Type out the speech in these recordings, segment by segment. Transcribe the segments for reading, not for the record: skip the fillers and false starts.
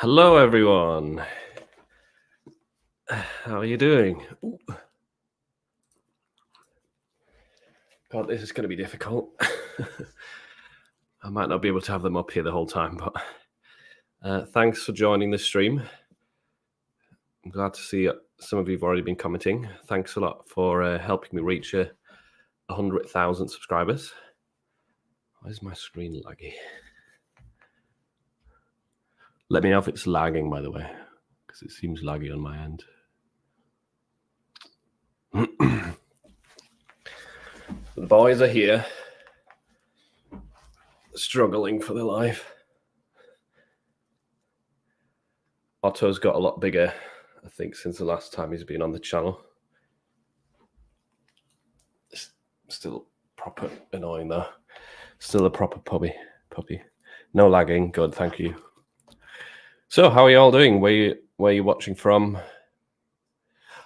Hello, everyone. How are you doing? Ooh. God, this is going to be difficult. I might not be able to have them up here the whole time, but thanks for joining the stream. I'm glad to see some of you have already been commenting. Thanks a lot for helping me reach 100,000 subscribers. Why is my screen laggy? Let me know if it's lagging, by the way, because it seems laggy on my end. The boys are here, struggling for their life. Otto's got a lot bigger, I think, since the last time he's been on the channel. Still proper annoying though. Still a proper puppy. No lagging. Good, thank you. So, how are you all doing? Where are you watching from?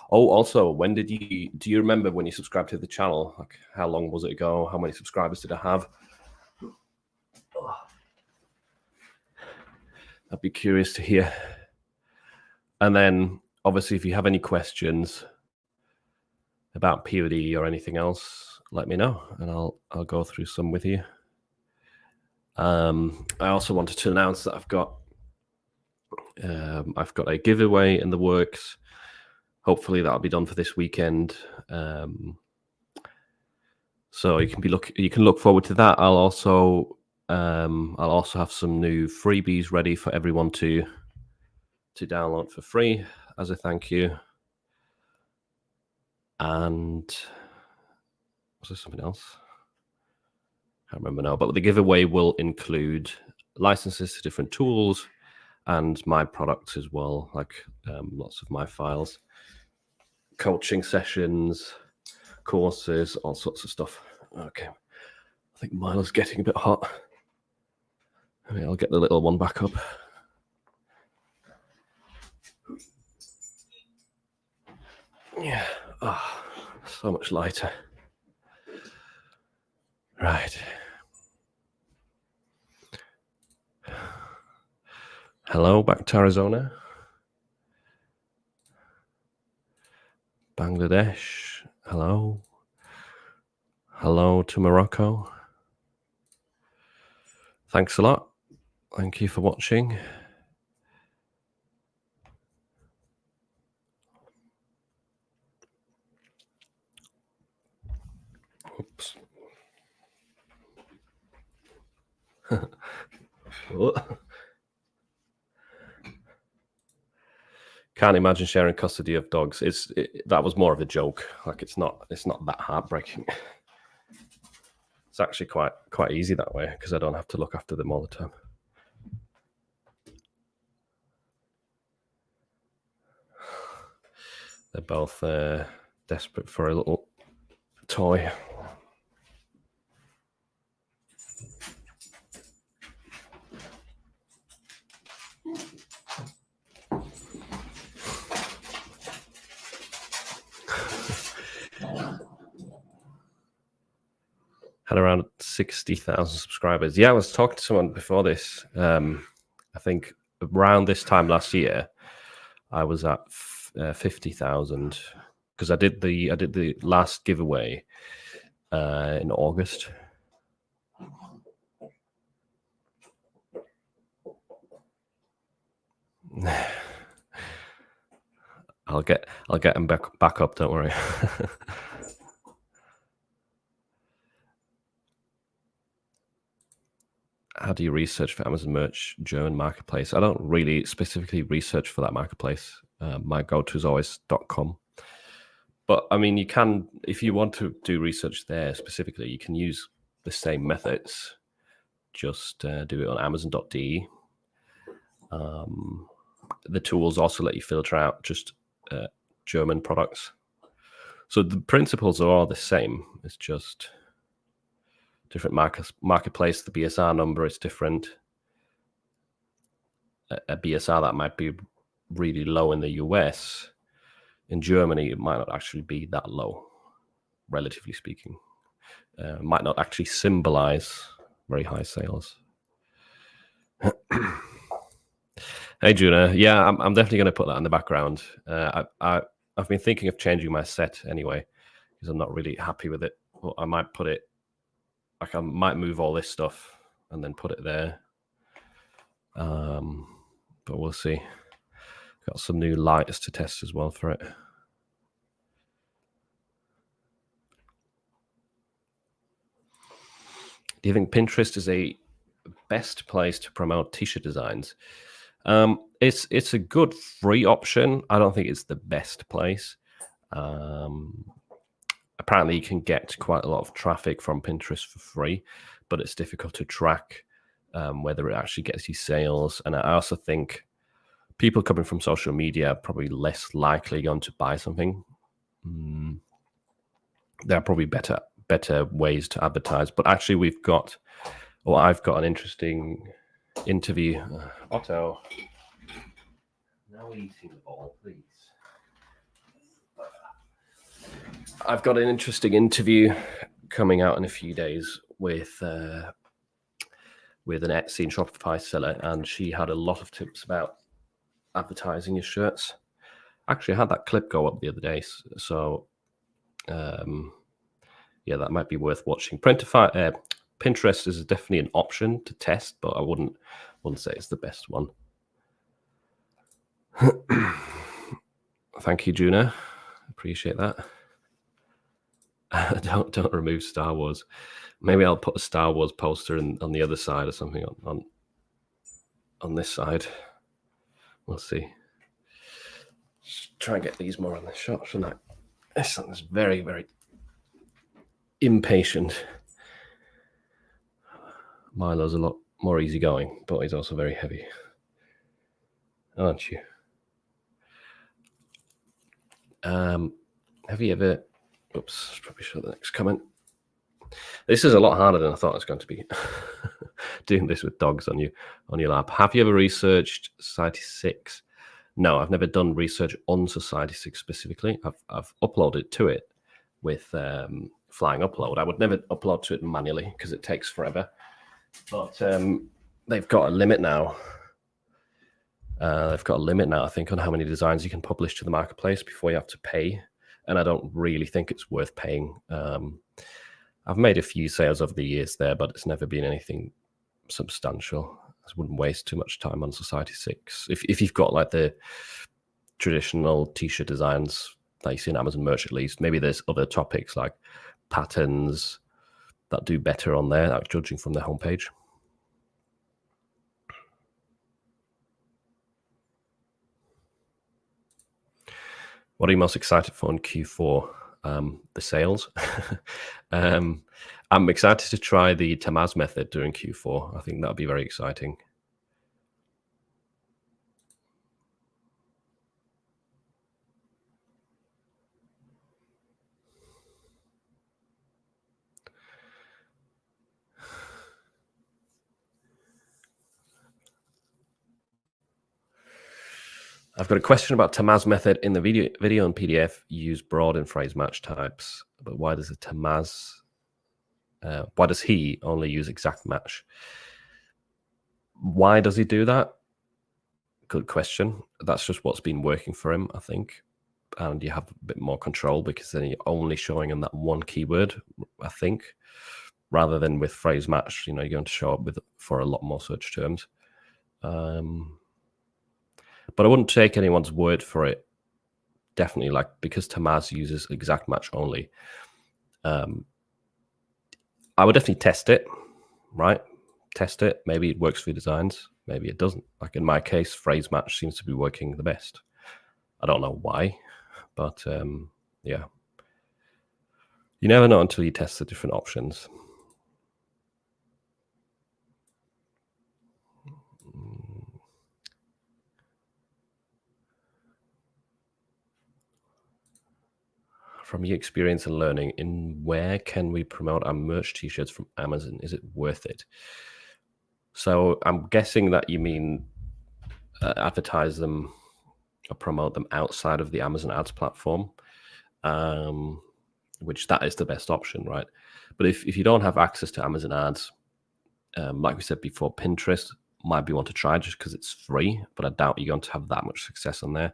Oh, also, when do you remember when you subscribed to the channel? Like, how long was it ago? How many subscribers did I have? I'd be curious to hear. And then, obviously, if you have any questions about POD or anything else, let me know, and I'll go through some with you. I also wanted to announce that I've got a giveaway in the works. Hopefully that'll be done for this weekend. So you can look forward to that. I'll also have some new freebies ready for everyone to download for free as a thank you. And was there something else? I can't remember now, but the giveaway will include licenses to different tools and my products as well, like lots of my files, coaching sessions, courses, all sorts of stuff. Okay, I think Milo's getting a bit hot. I mean, I'll get the little one back up. Yeah, so much lighter. Right. Hello, back to Arizona. Bangladesh. Hello. Hello to Morocco. Thanks a lot. Thank you for watching. Oops. Can't imagine sharing custody of dogs. That was more of a joke. Like it's not that heartbreaking. It's actually quite easy that way because I don't have to look after them all the time. They're both desperate for a little toy. Had around 60,000 subscribers. Yeah, I was talking to someone before this. I think around this time last year, I was at 50,000 because I did the last giveaway in August. I'll get them back up. Don't worry. How do you research for Amazon merch German marketplace? I don't really specifically research for that marketplace. My go-to is always .com. But I mean, you can, if you want to do research there specifically, you can use the same methods. Just do it on Amazon.de. The tools also let you filter out just German products. So the principles are all the same. It's just different marketplace. The BSR number is different. A BSR that might be really low in the US, in Germany, it might not actually be that low, relatively speaking. Might not actually symbolize very high sales. Hey, Juna. Yeah, I'm definitely going to put that in the background. I've been thinking of changing my set anyway because I'm not really happy with it. But I might put it, like I might move all this stuff and then put it there. But we'll see. Got some new lights to test as well for it. Do you think Pinterest is a best place to promote t-shirt designs? It's a good free option. I don't think it's the best place. Apparently you can get quite a lot of traffic from Pinterest for free, but it's difficult to track whether it actually gets you sales. And I also think people coming from social media are probably less likely going to buy something. There are probably better ways to advertise. But actually I've got an interesting interview. Otto, no eating the ball, please. I've got an interesting interview coming out in a few days with an Etsy and Shopify seller, and she had a lot of tips about advertising your shirts. Actually, I had that clip go up the other day, so yeah, that might be worth watching. Pinterest is definitely an option to test, but I wouldn't say it's the best one. Thank you, Juna. Appreciate that. Don't remove Star Wars. Maybe I'll put a Star Wars poster on the other side or something on this side. We'll see. Just try and get these more on the shot, shouldn't I? This is very, very impatient. Milo's a lot more easygoing, but he's also very heavy, aren't you? Have you ever? Oops, probably show the next comment. This is a lot harder than I thought it was going to be. Doing this with dogs on your lap. Have you ever researched Society 6? No, I've never done research on Society 6 specifically. I've uploaded to it with flying upload. I would never upload to it manually because it takes forever. But they've got a limit now. I think, on how many designs you can publish to the marketplace before you have to pay. And I don't really think it's worth paying. I've made a few sales over the years there, but it's never been anything substantial. I wouldn't waste too much time on Society 6. If you've got like the traditional t-shirt designs that you see in Amazon merch, at least, maybe there's other topics like patterns that do better on there, like judging from the homepage. What are you most excited for in Q4? The sales. I'm excited to try the Tamaz method during Q4. I think that'll be very exciting. I've got a question about Tamaz method in the video and PDF. Use broad and phrase match types, but why does why does he only use exact match? Why does he do that? Good question. That's just what's been working for him, I think. And you have a bit more control because then you're only showing him that one keyword, I think, rather than with phrase match. You're going to show up for a lot more search terms. But I wouldn't take anyone's word for it. Definitely, because Tamaz uses exact match only. I would definitely test it, right? Test it. Maybe it works for your designs. Maybe it doesn't. Like in my case, phrase match seems to be working the best. I don't know why, but yeah. You never know until you test the different options. From your experience and learning, where can we promote our merch t-shirts from Amazon? Is it worth it? So I'm guessing that you mean advertise them or promote them outside of the Amazon ads platform, which that is the best option, right? But if you don't have access to Amazon ads, like we said before, Pinterest might be one to try just because it's free, but I doubt you're going to have that much success on there.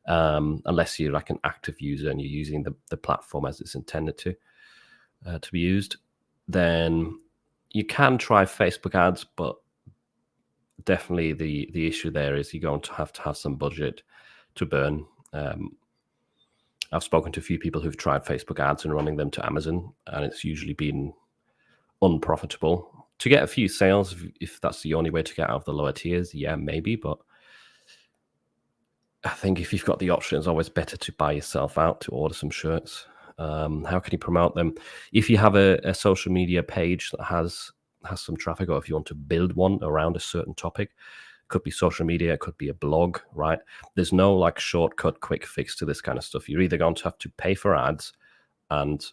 Unless you're like an active user and you're using the platform as it's intended to be used. Then you can try Facebook ads, but definitely the issue there is you're going to have some budget to burn. I've spoken to a few people who've tried Facebook ads and running them to Amazon, and it's usually been unprofitable. To get a few sales, if that's the only way to get out of the lower tiers, yeah, maybe. But I think if you've got the option, it's always better to buy yourself out, to order some shirts. How can you promote them? If you have a social media page that has some traffic, or if you want to build one around a certain topic, it could be social media, it could be a blog, right? There's no like shortcut, quick fix to this kind of stuff. You're either going to have to pay for ads and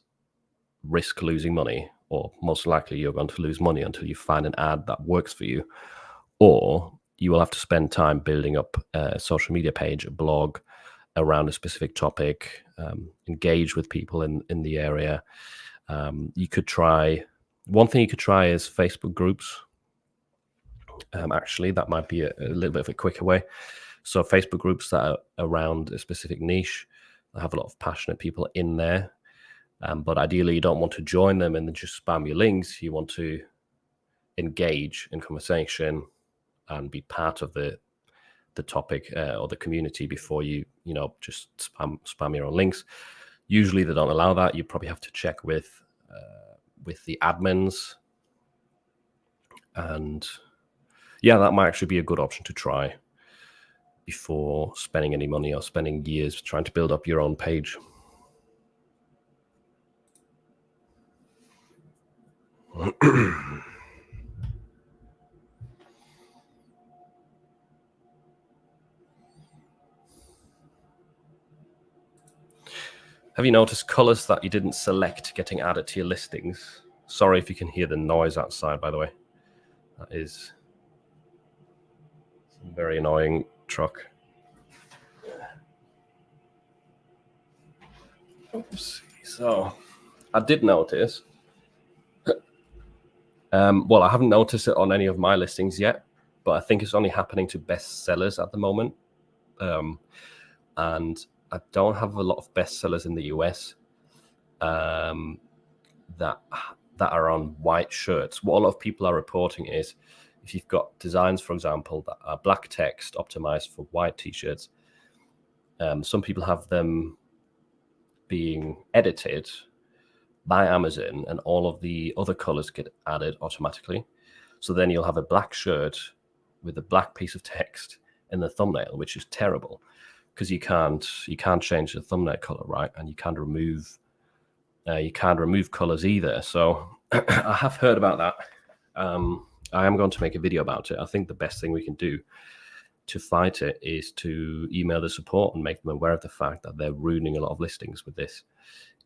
risk losing money, or most likely you're going to lose money until you find an ad that works for you, or you will have to spend time building up a social media page, a blog around a specific topic, engage with people in the area. You could try, one thing you could try is Facebook groups. Actually, that might be a little bit of a quicker way. So Facebook groups that are around a specific niche, have a lot of passionate people in there. But ideally, you don't want to join them and then just spam your links. You want to engage in conversation and be part of the topic or the community before you just spam your own links. Usually they don't allow that. You probably have to check with the admins, and yeah, that might actually be a good option to try before spending any money or spending years trying to build up your own page. Have you noticed colors that you didn't select getting added to your listings? Sorry if you can hear the noise outside, by the way. That is a very annoying truck. Oops. So I did notice. Well, I haven't noticed it on any of my listings yet, but I think it's only happening to bestsellers at the moment. And I don't have a lot of bestsellers in the US that are on white shirts. What a lot of people are reporting is if you've got designs, for example, that are black text optimized for white t-shirts, some people have them being edited by Amazon and all of the other colors get added automatically. So then you'll have a black shirt with a black piece of text in the thumbnail, which is terrible because you can't change the thumbnail color, right? And you can't remove colors either. So I have heard about that. I am going to make a video about it. I think the best thing we can do to fight it is to email the support and make them aware of the fact that they're ruining a lot of listings with this.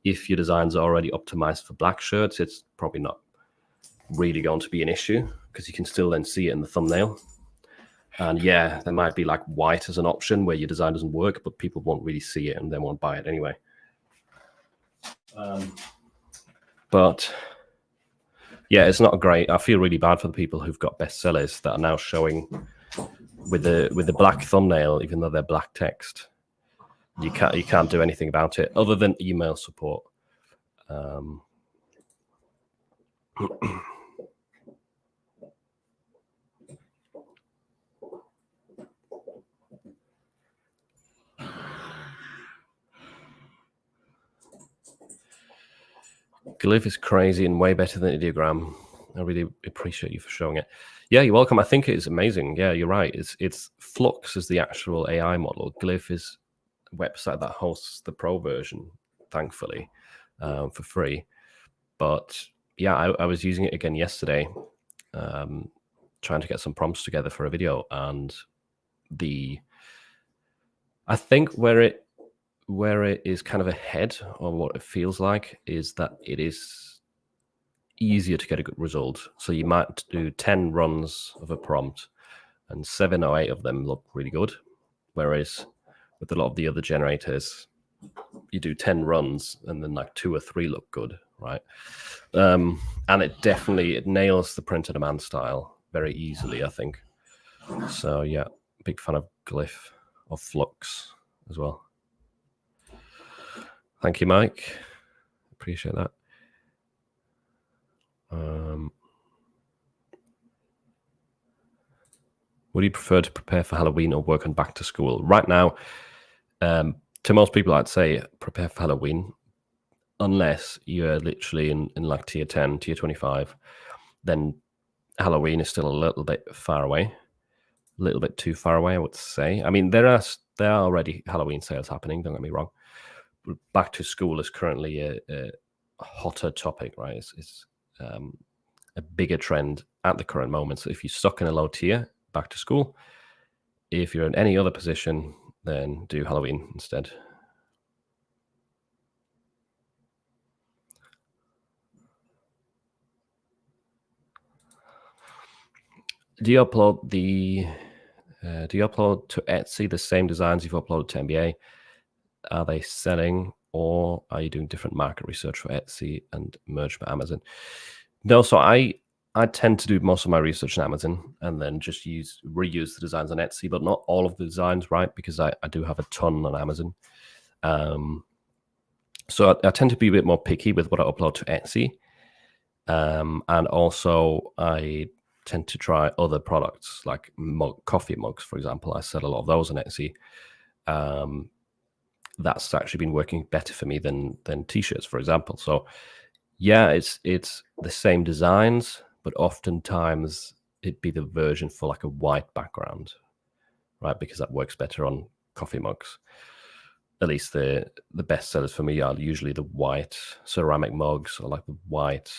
If your designs are already optimized for black shirts, it's probably not really going to be an issue because you can still then see it in the thumbnail. And yeah, there might be like white as an option where your design doesn't work, but people won't really see it and they won't buy it anyway. But yeah, it's not great. I feel really bad for the people who've got bestsellers that are now showing with the black thumbnail, even though they're black text. You can't do anything about it other than email support. Glyph is crazy and way better than Ideogram. I really appreciate you for showing it. Yeah, you're welcome. I think it's amazing. Yeah, you're right. It's Flux is the actual AI model. Glyph is a website that hosts the pro version, thankfully, for free. But yeah, I was using it again yesterday, trying to get some prompts together for a video, and I think where it is kind of ahead, or what it feels like, is that it is easier to get a good result. So you might do 10 runs of a prompt and 7 or 8 of them look really good. Whereas with a lot of the other generators, you do 10 runs and then like 2 or 3 look good, right? And it nails the print-on-demand style very easily, I think. So yeah, big fan of Glyph, of Flux as well. Thank you, Mike. Appreciate that. Would you prefer to prepare for Halloween or work on back to school? Right now, to most people, I'd say prepare for Halloween, unless you're literally in like tier 10, tier 25. Then Halloween is still a little bit far away, a little bit too far away, I would say. I mean, there are already Halloween sales happening, don't get me wrong. But back to school is currently a hotter topic, right? It's a bigger trend at the current moment. So if you're stuck in a low tier, back to school. If you're in any other position, then do Halloween instead. Do you upload to Etsy the same designs you've uploaded to NBA? Are they selling, or are you doing different market research for Etsy and merge for Amazon? No, so I tend to do most of my research on Amazon and then just reuse the designs on Etsy, but not all of the designs, right? Because I do have a ton on Amazon. So I tend to be a bit more picky with what I upload to Etsy. And also I tend to try other products like coffee mugs, for example. I sell a lot of those on Etsy. That's actually been working better for me than t-shirts, for example. So yeah, it's the same designs, but oftentimes it'd be the version for like a white background, right? Because that works better on coffee mugs. At least the best sellers for me are usually the white ceramic mugs, or like the white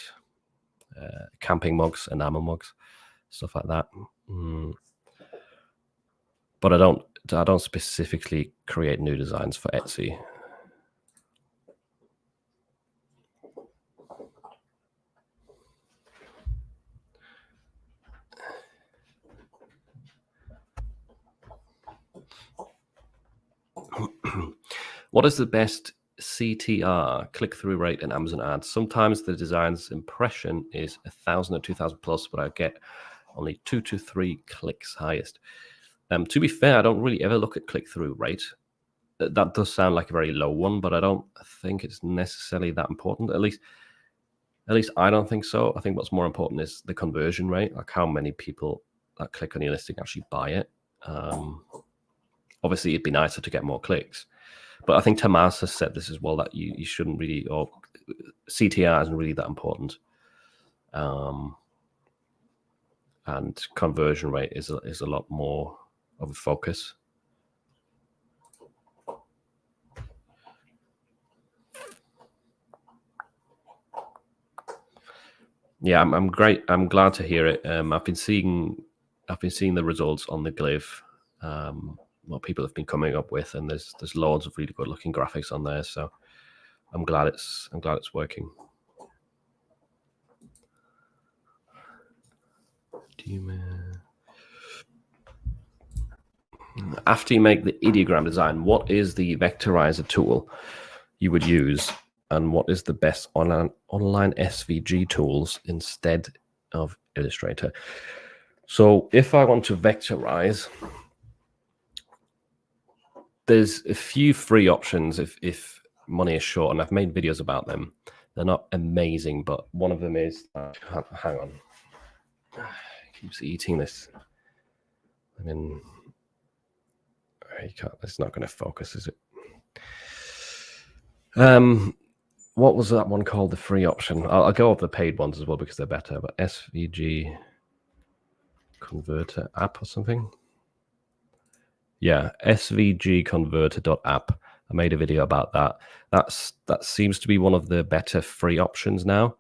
camping mugs, enamel mugs, stuff like that. But I don't specifically create new designs for Etsy. What is the best CTR, click-through rate, in Amazon ads? Sometimes the design's impression is 1,000 or 2,000 plus, but I get only 2 to 3 clicks highest. To be fair, I don't really ever look at click-through rate. That does sound like a very low one, but I don't think it's necessarily that important. At least I don't think so. I think what's more important is the conversion rate, like how many people that click on your listing actually buy it. Obviously, it'd be nicer to get more clicks. But I think Tamas has said this as well, that you shouldn't really, or CTR isn't really that important. And conversion rate is a lot more of a focus. Yeah, I'm great. I'm glad to hear it. I've been seeing the results on the Glyph, what people have been coming up with, and there's loads of really good looking graphics on there. So I'm glad it's working. After you make the ideogram design, what is the vectorizer tool you would use, and what is the best online SVG tools instead of Illustrator? So if I want to vectorize, there's a few free options if money is short, and I've made videos about them. They're not amazing, but one of them is, hang on, it keeps eating this. I mean, you can't, it's not going to focus, is it? What was that one called? The free option. I'll go over the paid ones as well because they're better. But SVG converter app or something. Yeah, SVG converter.app. I made a video about that. That seems to be one of the better free options now.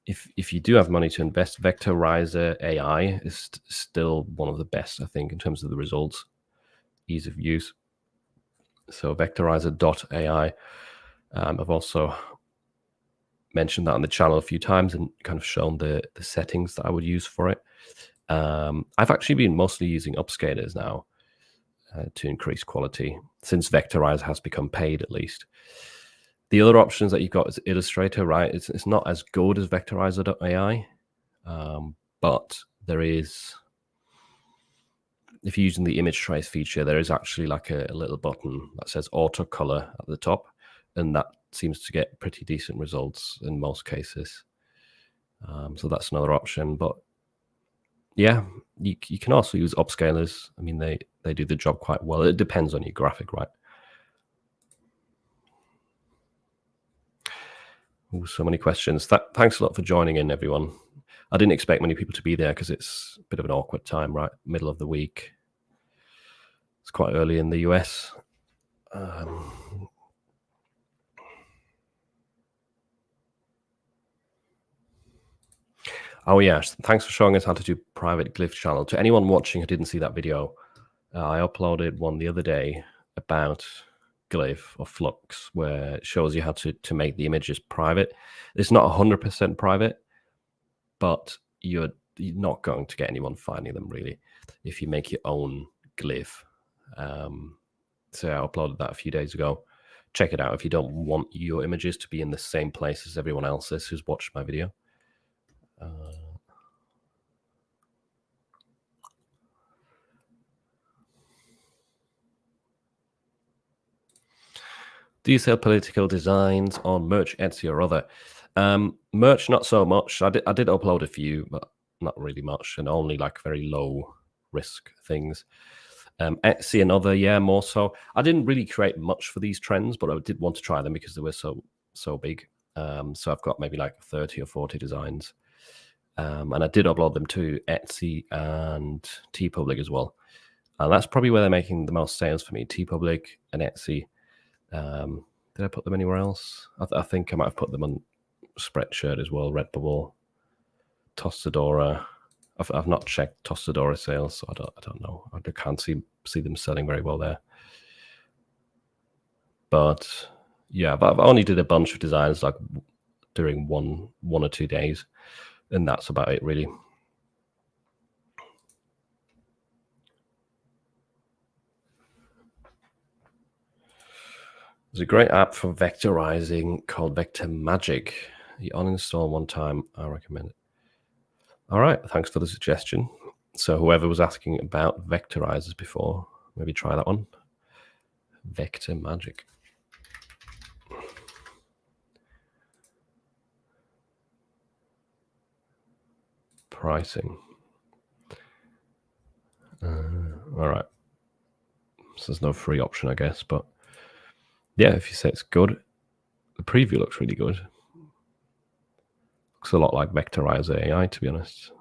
If you do have money to invest, Vectorizer AI is still one of the best, I think, in terms of the results, ease of use. So Vectorizer.ai. I've also mentioned that on the channel a few times and kind of shown the settings that I would use for it. I've actually been mostly using upscalers now to increase quality, since Vectorizer has become paid, at least. The other options that you've got is Illustrator, right? It's not as good as Vectorizer.ai, but there is if you're using the image trace feature, there is actually like a little button that says auto color at the top, and that seems to get pretty decent results in most cases. So that's another option. But yeah, you can also use upscalers. I mean, they do the job quite well. It depends on your graphic, right? Ooh, so many questions. Thanks a lot for joining in, everyone. I didn't expect many people to be there because it's a bit of an awkward time, right? Middle of the week. It's quite early in the US. Oh yeah, thanks for showing us how to do private glyph channel. To anyone watching who didn't see that video, I uploaded one the other day about glyph or flux, where it shows you how to make the images private. It's not 100% private, but you're not going to get anyone finding them really if you make your own glyph. So I uploaded that a few days ago. Check it out if you don't want your images to be in the same place as everyone else's who's watched my video. Do you sell political designs on merch, Etsy or other? Merch, not so much. I did upload a few, but not really much, and only like very low risk things. Etsy and other, yeah, more so. I didn't really create much for these trends, but I did want to try them because they were so big. So I've got maybe like 30 or 40 designs. And I did upload them to Etsy and TeePublic as well. And that's probably where they're making the most sales for me, TeePublic and Etsy. Did I put them anywhere else? I think I might have put them on Spreadshirt as well, Redbubble, Tostadora. I've not checked Tostadora sales, so I don't know. I can't see them selling very well there. But yeah, but I've only did a bunch of designs like during one or 2 days, and that's about it really. There's a great app for vectorizing called Vector Magic. You uninstall one time, I recommend it. All right, thanks for the suggestion. So whoever was asking about vectorizers before, maybe try that one. Vector Magic. Pricing. All right. So there's no free option, I guess, but yeah, if you say it's good, the preview looks really good. Looks a lot like Vectorizer AI, to be honest,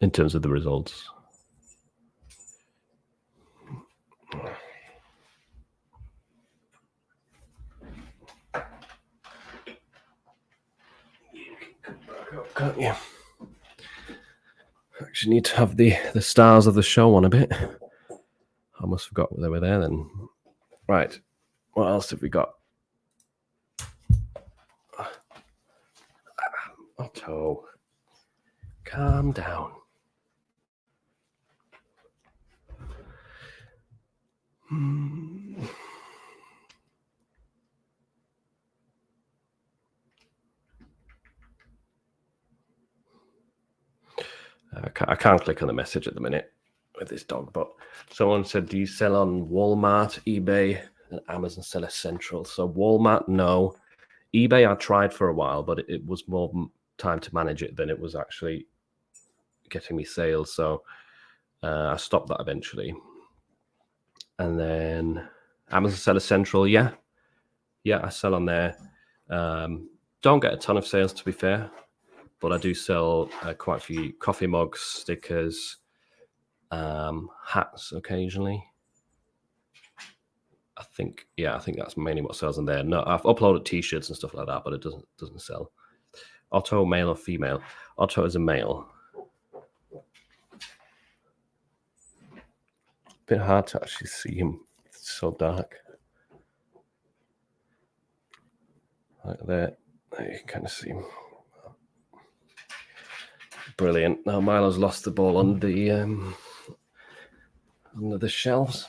in terms of the results. Can't you? Actually need to have the stars of the show on a bit. I must have forgot they were there then. Right. What else have we got? Otto. Calm down. I can't click on the message at the minute with this dog, but someone said, do you sell on Walmart, eBay, and Amazon Seller Central? So Walmart, no. eBay I tried for a while, but it was more time to manage it than it was actually getting me sales. So I stopped that eventually. And then Amazon Seller Central, yeah, I sell on there. Don't get a ton of sales, to be fair, but I do sell quite a few coffee mugs, stickers, hats occasionally. I think that's mainly what sells in there. No, I've uploaded t-shirts and stuff like that, but it doesn't sell. Otto, male or female? Otto is a male. Bit hard to actually see him. It's so dark. Right there you can kind of see him. Brilliant. Now Milo's lost the ball on the under the shelves.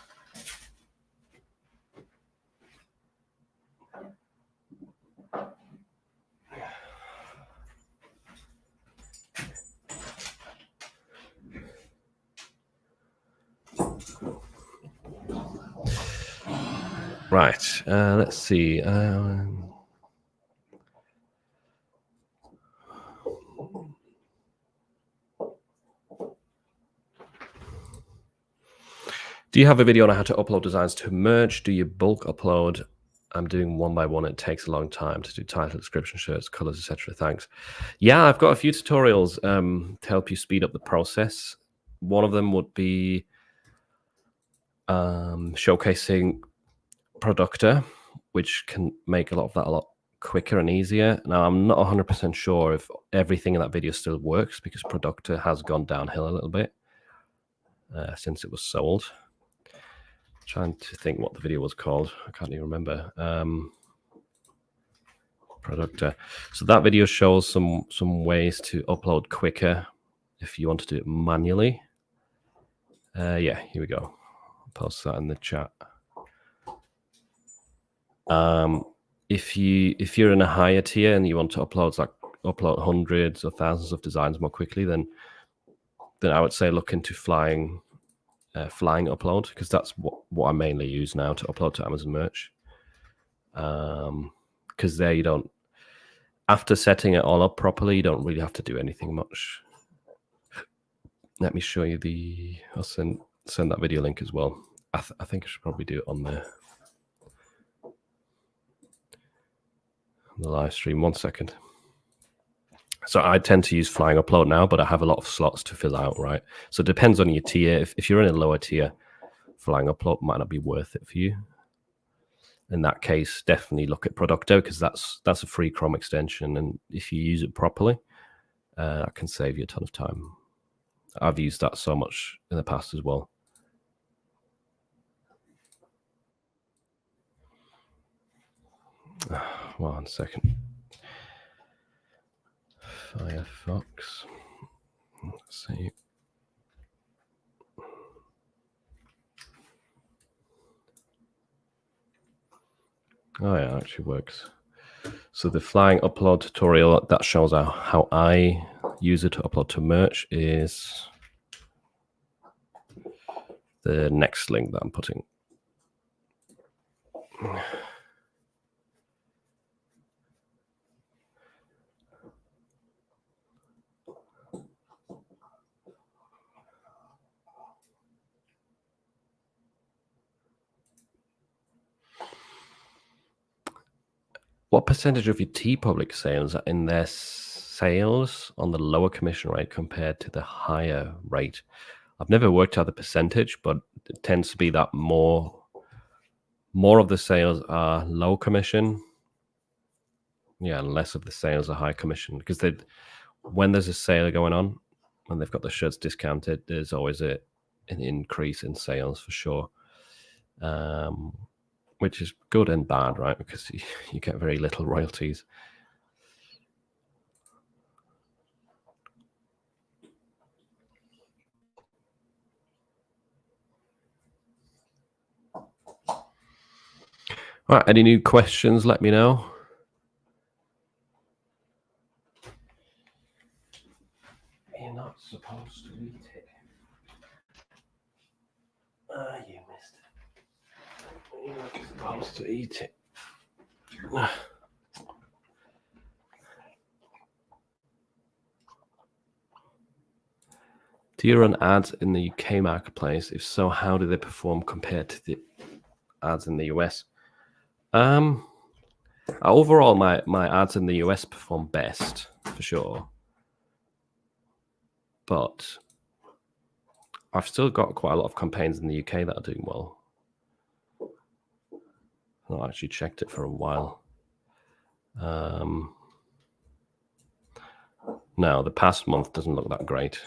Right. Let's see. Do you have a video on how to upload designs to merch? Do you bulk upload? I'm doing one by one. It takes a long time to do title, description, shirts, colors, etc. Thanks. Yeah, I've got a few tutorials to help you speed up the process. One of them would be showcasing Productor, which can make a lot of that a lot quicker and easier. Now, I'm not 100% sure if everything in that video still works because Productor has gone downhill a little bit since it was sold. Trying to think what the video was called. I can't even remember. Productor. So that video shows some ways to upload quicker if you want to do it manually. Yeah, here we go. I'll post that in the chat. If you're in a higher tier and you want to upload hundreds or thousands of designs more quickly, then I would say look into flying upload, because that's what I mainly use now to upload to Amazon merch. Because there you don't, after setting it all up properly, you don't really have to do anything much. Let me show you I'll send that video link as well. I think I should probably do it on the live stream. 1 second. So I tend to use flying upload now, but I have a lot of slots to fill out, right? So it depends on your tier. If you're in a lower tier, flying upload might not be worth it for you. In that case, definitely look at Producto, because that's a free Chrome extension, and if you use it properly, that can save you a ton of time. I've used that so much in the past as well. One second. Firefox. Let's see. Oh yeah, it actually works. So the flying upload tutorial that shows how I use it to upload to merch is the next link that I'm putting. What percentage of your TeePublic sales are in their sales on the lower commission rate compared to the higher rate? I've never worked out the percentage, but it tends to be that more of the sales are low commission. Yeah, and less of the sales are high commission, because when there's a sale going on and they've got the shirts discounted, there's always an increase in sales for sure. Which is good and bad, right? Because you get very little royalties. All right, any new questions, let me know. You're not supposed to eat it. You missed it. You're not supposed to eat it. Do you run ads in the UK marketplace? If so, how do they perform compared to the ads in the US? Overall, my ads in the US perform best, for sure. But I've still got quite a lot of campaigns in the UK that are doing well. I actually checked it for a while. No, the past month doesn't look that great.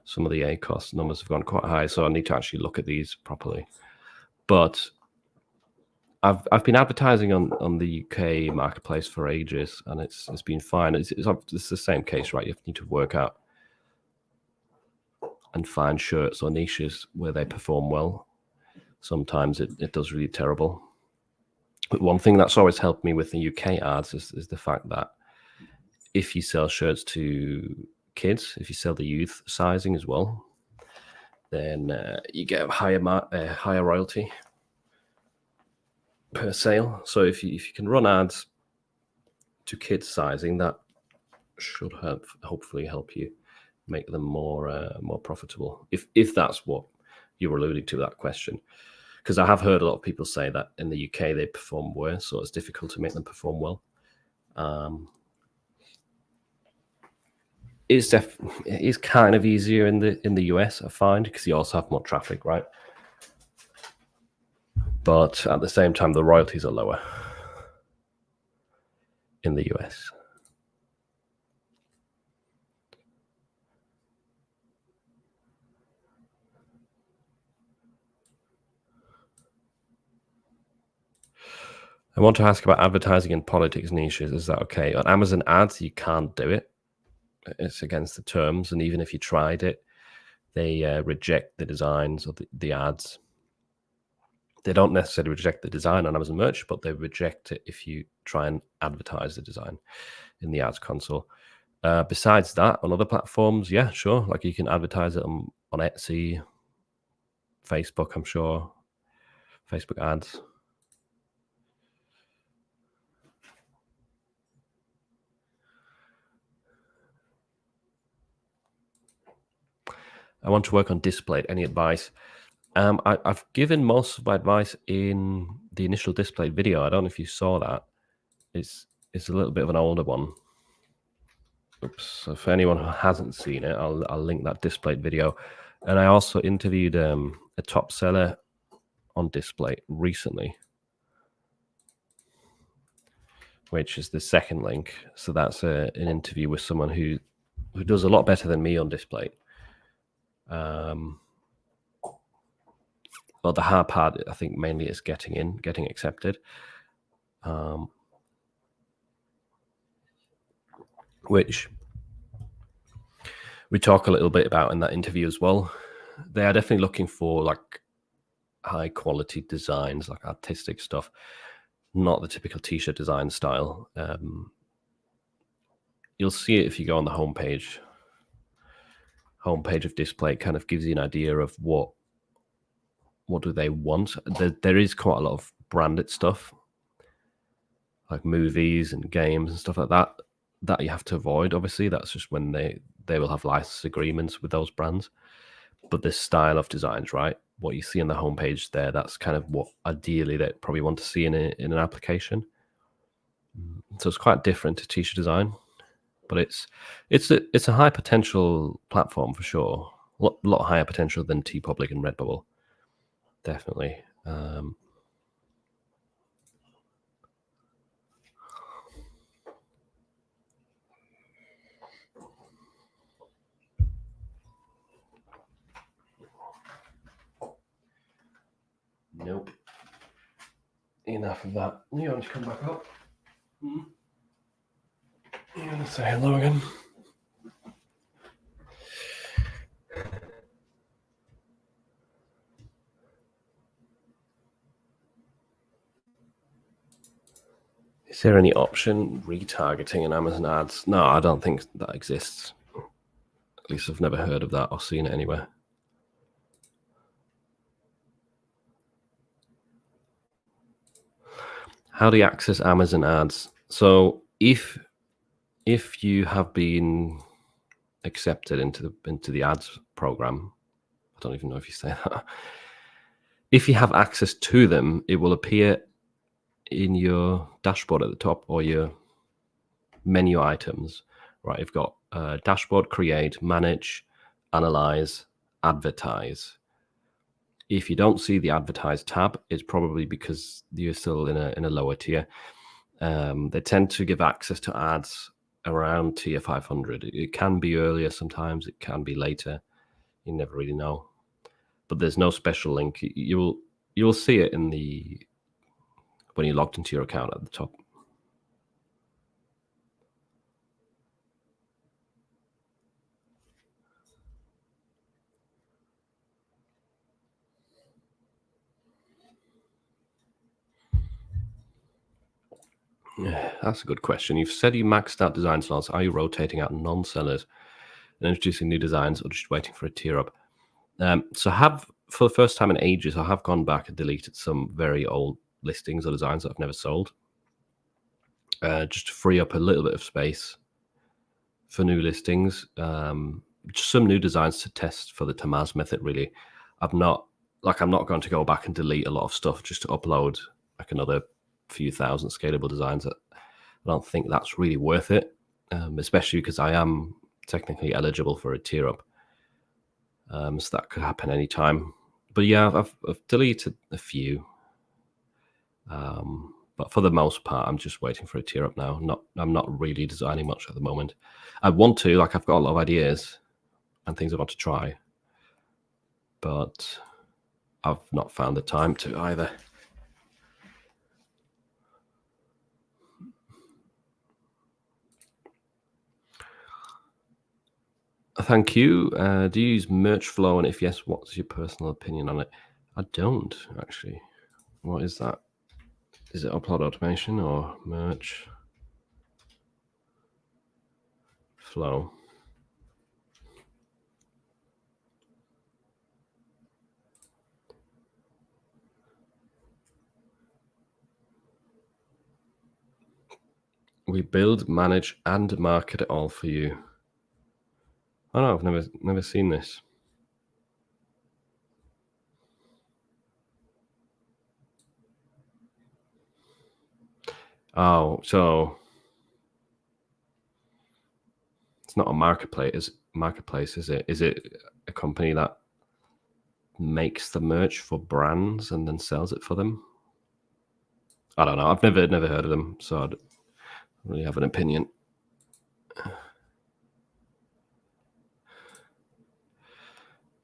Some of the ACOS numbers have gone quite high, so I need to actually look at these properly. But I've been advertising on the UK marketplace for ages, and it's been fine. It's the same case, right? You need to work out and find shirts or niches where they perform well. Sometimes it does really terrible. But one thing that's always helped me with the UK ads is the fact that if you sell shirts to kids, if you sell the youth sizing as well, then you get a higher royalty per sale. So if you can run ads to kids sizing, that should hopefully help you make them more profitable, if that's what you were alluding to, that question. Because I have heard a lot of people say that in the UK they perform worse, so it's difficult to make them perform well. It is kind of easier in the US, I find, because you also have more traffic, right? But at the same time, the royalties are lower in the US. I want to ask about advertising in politics niches. Is that okay? On Amazon ads, you can't do it. It's against the terms. And even if you tried it, they reject the designs or the ads. They don't necessarily reject the design on Amazon Merch, but they reject it if you try and advertise the design in the ads console. Besides that, on other platforms, yeah, sure. Like you can advertise it on Etsy, Facebook, I'm sure. Facebook ads. I want to work on Displayed. Any advice? I've given most of my advice in the initial Displayed video. I don't know if you saw that. It's a little bit of an older one. Oops. So for anyone who hasn't seen it, I'll link that Displayed video. And I also interviewed a top seller on Display recently, which is the second link. So that's an interview with someone who does a lot better than me on Display. Well, the hard part, I think, mainly is getting accepted, which we talk a little bit about in that interview as well. They are definitely looking for like high quality designs, like artistic stuff, not the typical t-shirt design style. You'll see it if you go on the homepage of Display. It kind of gives you an idea of what do they want. There is quite a lot of branded stuff, like movies and games and stuff like that you have to avoid. Obviously, that's just when they will have license agreements with those brands. But this style of designs, right? What you see on the homepage there, that's kind of what ideally they probably want to see in an application. So it's quite different to t-shirt design, but it's a high potential platform for sure. A lot higher potential than TeePublic and Redbubble, definitely. Nope. Enough of that. You want to come back up? You want to say hello again? Is there any option retargeting in Amazon ads? No, I don't think that exists. At least I've never heard of that or seen it anywhere. How do you access Amazon ads? So if you have been accepted into the ads program, I don't even know if you say that. If you have access to them, it will appear in your dashboard at the top or your menu items, right? You've got dashboard, create, manage, analyze, advertise. If you don't see the advertise tab, it's probably because you're still in a lower tier. They tend to give access to ads around tier 500. It can be earlier sometimes, it can be later. You never really know. But there's no special link. You'll see it in when you're logged into your account at the top. Yeah, that's a good question. You've said you maxed out design slots. Are you rotating out non-sellers and introducing new designs or just waiting for a tier up? So for the first time in ages, I have gone back and deleted some very old listings or designs that I've never sold, just to free up a little bit of space for new listings. Just some new designs to test for the Tamaz method. Really, I'm not going to go back and delete a lot of stuff just to upload like another few thousand scalable designs. I don't think that's really worth it, especially because I am technically eligible for a tier up. So that could happen anytime. But yeah, I've deleted a few. But for the most part, I'm just waiting for a tier up now. I'm not really designing much at the moment. I want to, I've got a lot of ideas and things I want to try, but I've not found the time to either. Thank you. Do you use merch flow? And if yes, what's your personal opinion on it? I don't, actually. What is that? Is it upload automation or merch flow? We build, manage, and market it all for you. Oh no, I've never seen this. Oh, so it's not a marketplace, is it? Is it a company that makes the merch for brands and then sells it for them? I don't know. I've never heard of them, so I don't really have an opinion.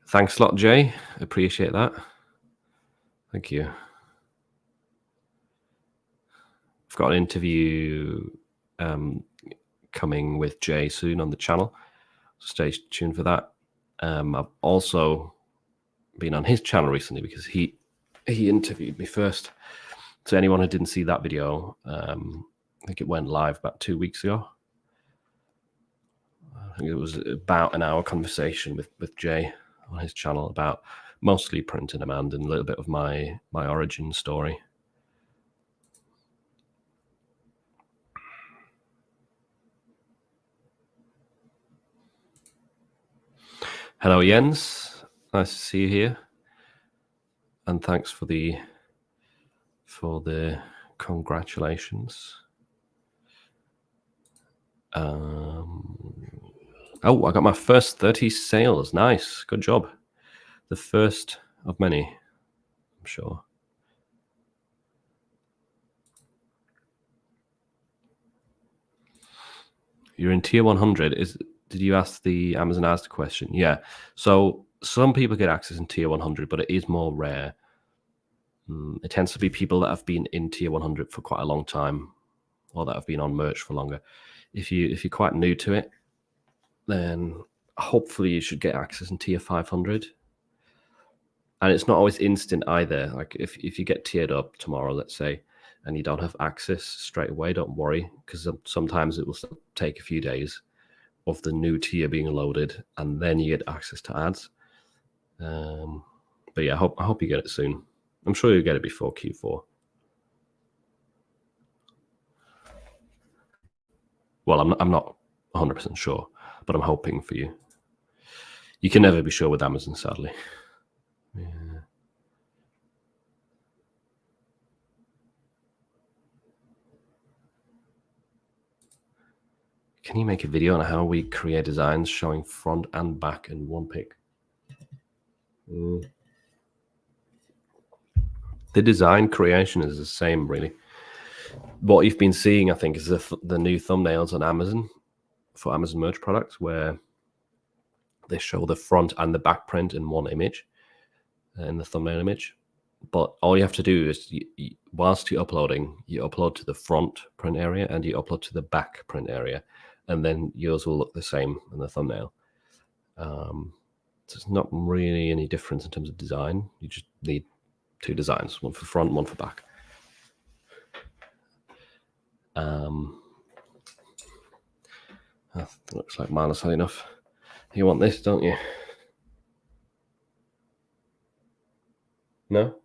Thanks a lot, Jay. Appreciate that. Thank you. I've got an interview coming with Jay soon on the channel, so stay tuned for that. I've also been on his channel recently because he interviewed me first. So anyone who didn't see that video, I think it went live about 2 weeks ago. I think it was about an hour conversation with Jay on his channel about mostly print on demand and a little bit of my origin story. Hello, Jens. Nice to see you here, and thanks for the congratulations. Oh, I got my first 30 sales. Nice, good job. The first of many, I'm sure. You're in tier 100. Did you ask the Amazon Asda question? Yeah. So some people get access in tier 100, but it is more rare. It tends to be people that have been in tier 100 for quite a long time, or that have been on merch for longer. If you're quite new to it, then hopefully you should get access in tier 500. And it's not always instant either. Like if you get tiered up tomorrow, let's say, and you don't have access straight away, don't worry, because sometimes it will still take a few days of the new tier being loaded, and then you get access to ads. But yeah, I hope you get it soon. I'm sure you'll get it before Q4. Well, I'm not 100% sure, but I'm hoping for you. You can never be sure with Amazon, sadly. Yeah. Can you make a video on how we create designs showing front and back in one pic? The design creation is the same, really. What you've been seeing, I think, is the new thumbnails on Amazon for Amazon merch products, where they show the front and the back print in one image, in the thumbnail image. But all you have to do is, whilst you're uploading, you upload to the front print area and you upload to the back print area, and then yours will look the same in the thumbnail. So it's not really any difference in terms of design. You just need two designs, one for front, one for back. That looks like Milo high enough. You want this, don't you? No?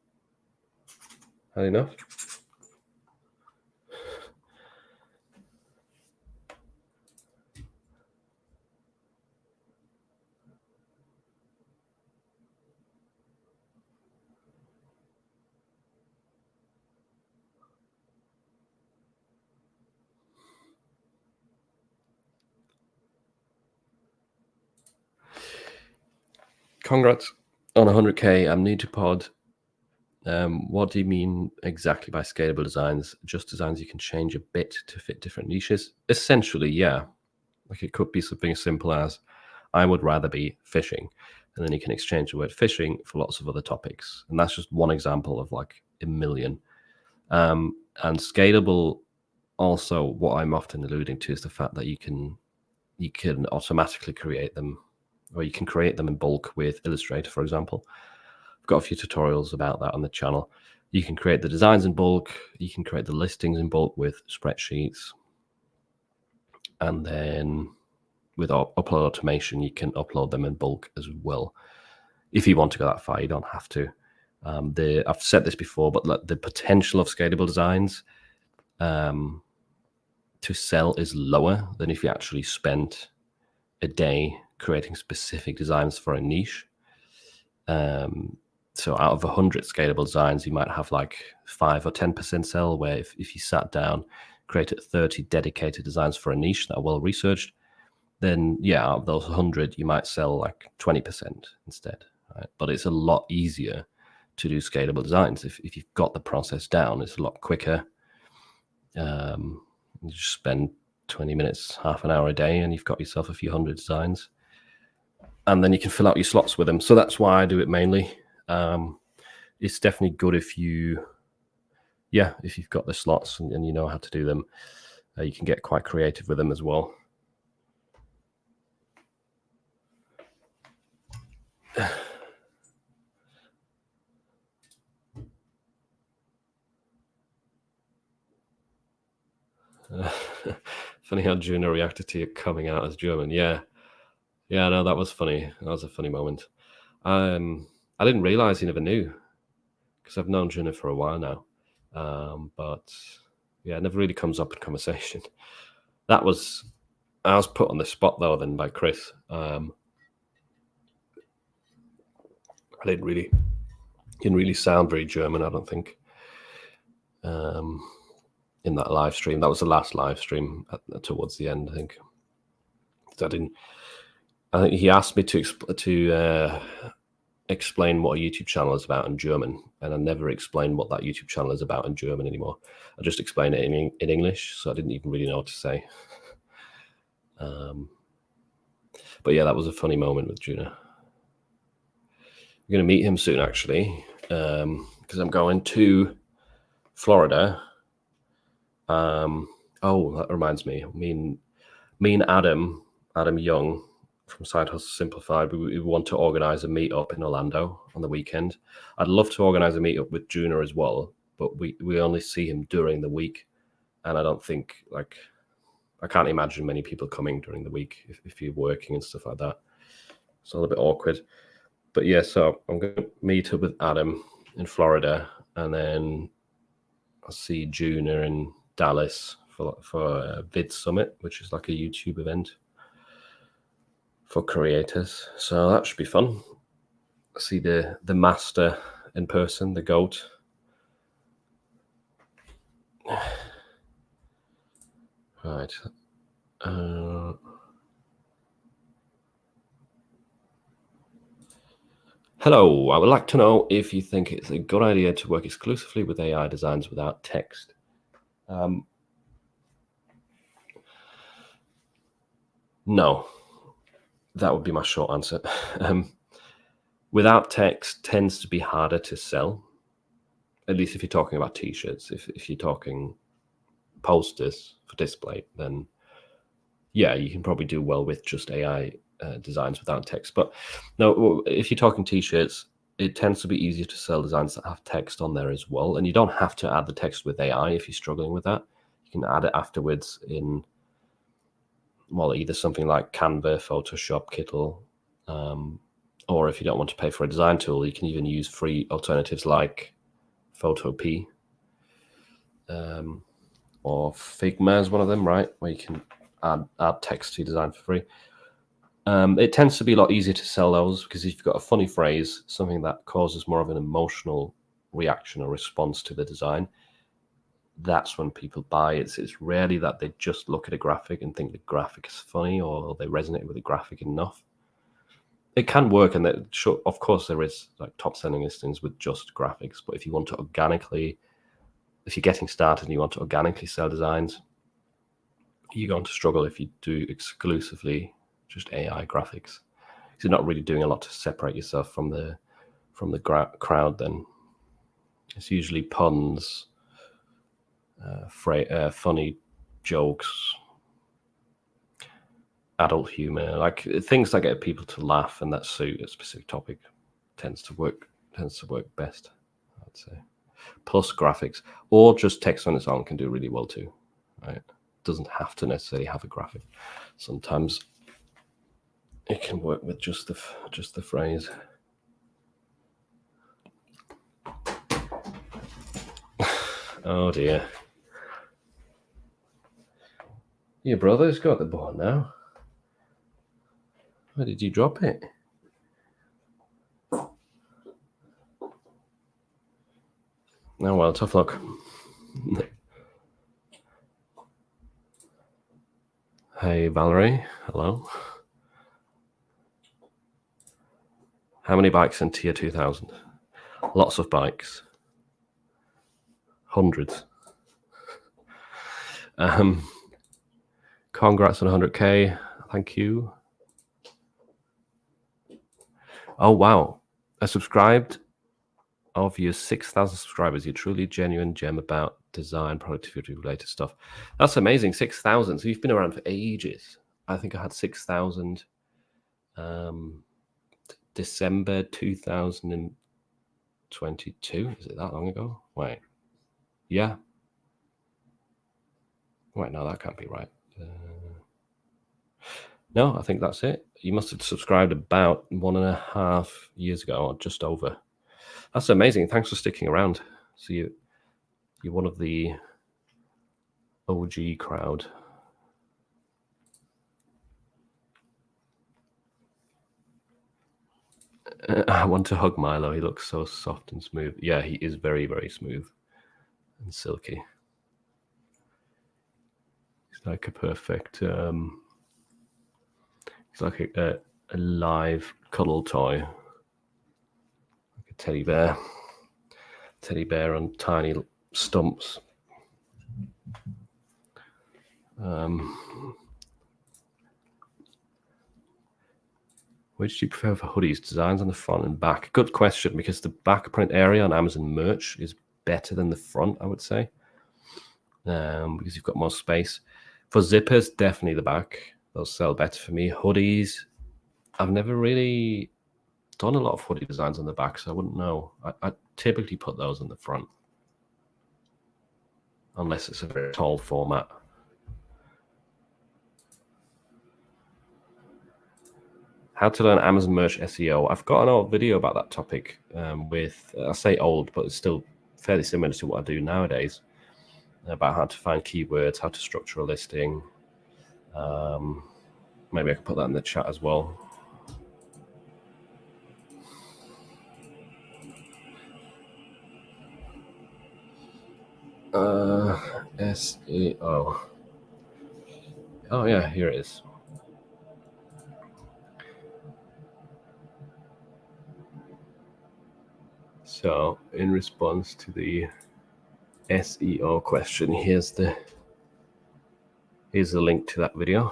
Had enough? Congrats on 100K. I'm new to pod. What do you mean exactly by scalable designs? Just designs you can change a bit to fit different niches? Essentially, yeah. Like it could be something as simple as I would rather be fishing. And then you can exchange the word fishing for lots of other topics. And that's just one example of like a million. And scalable, also what I'm often alluding to is the fact that you can automatically create them, or you can create them in bulk with Illustrator, for example. I've got a few tutorials about that on the channel. You can create the designs in bulk. You can create the listings in bulk with spreadsheets. And then with upload automation, you can upload them in bulk as well. If you want to go that far, you don't have to. I've said this before, but the potential of scalable designs to sell is lower than if you actually spent a day creating specific designs for a niche. So out of 100 scalable designs, you might have like 5 or 10% sell, where if you sat down, created 30 dedicated designs for a niche that are well researched, then yeah, out of those 100, you might sell like 20% instead. Right? But it's a lot easier to do scalable designs. If you've got the process down, it's a lot quicker. You just spend 20 minutes, half an hour a day, and you've got yourself a few hundred designs. And then you can fill out your slots with them. So that's why I do it mainly. It's definitely good if you've got the slots and you know how to do them. You can get quite creative with them as well. Funny how Juno reacted to you coming out as German. Yeah, no, that was funny. That was a funny moment. I didn't realize he never knew, because I've known Juno for a while now. But yeah, it never really comes up in conversation. I was put on the spot though then by Chris. I didn't really sound very German, I don't think. In that live stream, that was the last live stream towards the end, I think. I think he asked me to explain what a YouTube channel is about in German, and I never explained what that YouTube channel is about in German anymore. I just explained it in English, so I didn't even really know what to say. But yeah, that was a funny moment with Juno. I'm going to meet him soon, actually, because I'm going to Florida. Oh, that reminds me. Me and Adam Young from Side Hustle Simplified, we want to organize a meetup in Orlando on the weekend. I'd love to organize a meetup with Juno as well, but we only see him during the week, and I don't think, like, I can't imagine many people coming during the week if you're working and stuff like that. It's a little bit awkward. But yeah, so I'm going to meet up with Adam in Florida, and then I'll see Juno in Dallas for a Vid Summit, which is like a YouTube event for creators. So that should be fun. See the master in person, the GOAT. Right. Hello, I would like to know if you think it's a good idea to work exclusively with AI designs without text. No, that would be my short answer. Without text tends to be harder to sell, at least if you're talking about t-shirts. If you're talking posters for display, then yeah, you can probably do well with just AI designs without text. But no, if you're talking t-shirts, it tends to be easier to sell designs that have text on there as well. And you don't have to add the text with AI if you're struggling with that. You can add it afterwards in, well, either something like Canva, Photoshop, Kittle, Or if you don't want to pay for a design tool, you can even use free alternatives like Photopea. Or Figma is one of them, right? Where you can add text to your design for free. It tends to be a lot easier to sell those because if you've got a funny phrase, something that causes more of an emotional reaction or response to the design, that's when people buy it. It's rarely that they just look at a graphic and think the graphic is funny or they resonate with the graphic enough. It can work, and that, sure, of course, there is like top selling listings with just graphics. But if you want to organically, if you're getting started and you want to organically sell designs, you're going to struggle if you do exclusively just AI graphics. Because you're not really doing a lot to separate yourself from the crowd. Then it's usually puns, funny jokes, adult humor, like things that get people to laugh and that suit a specific topic tends to work best, I'd say. Plus graphics, or just text on its own can do really well too, right? It doesn't have to necessarily have a graphic. Sometimes it can work with just the phrase. Oh dear. Your brother's got the board now. Where did you drop it? Oh well, tough luck. Hey Valerie, hello. How many bikes in tier 2000? Lots of bikes. Hundreds. Congrats on 100k. Thank you. Oh wow, I subscribed of your 6,000 subscribers. You're truly genuine gem about design, productivity related stuff. That's amazing. 6,000. So you've been around for ages. I think I had 6,000 December 2022. Is it that long ago? Wait. Yeah. Wait, no, that can't be right. No, I think that's it. You must have subscribed about 1.5 years ago, or just over. That's amazing. Thanks for sticking around. So you're one of the OG crowd. I want to hug Milo. He looks so soft and smooth. Yeah, he is very, very smooth and silky. He's like a perfect... It's like a live cuddle toy, like a teddy bear on tiny stumps. Which do you prefer for hoodies? Designs on the front and back? Good question, because the back print area on Amazon merch is better than the front, I would say, because you've got more space. For zippers, definitely the back. They'll sell better for me. Hoodies, I've never really done a lot of hoodie designs on the back, so I wouldn't know. I typically put those on the front, unless it's a very tall format. How to learn Amazon merch SEO. I've got an old video about that topic with, I say old, but it's still fairly similar to what I do nowadays, about how to find keywords, how to structure a listing. Maybe I can put that in the chat as well. SEO. Oh yeah, here it is. So in response to the SEO question, here's the link to that video.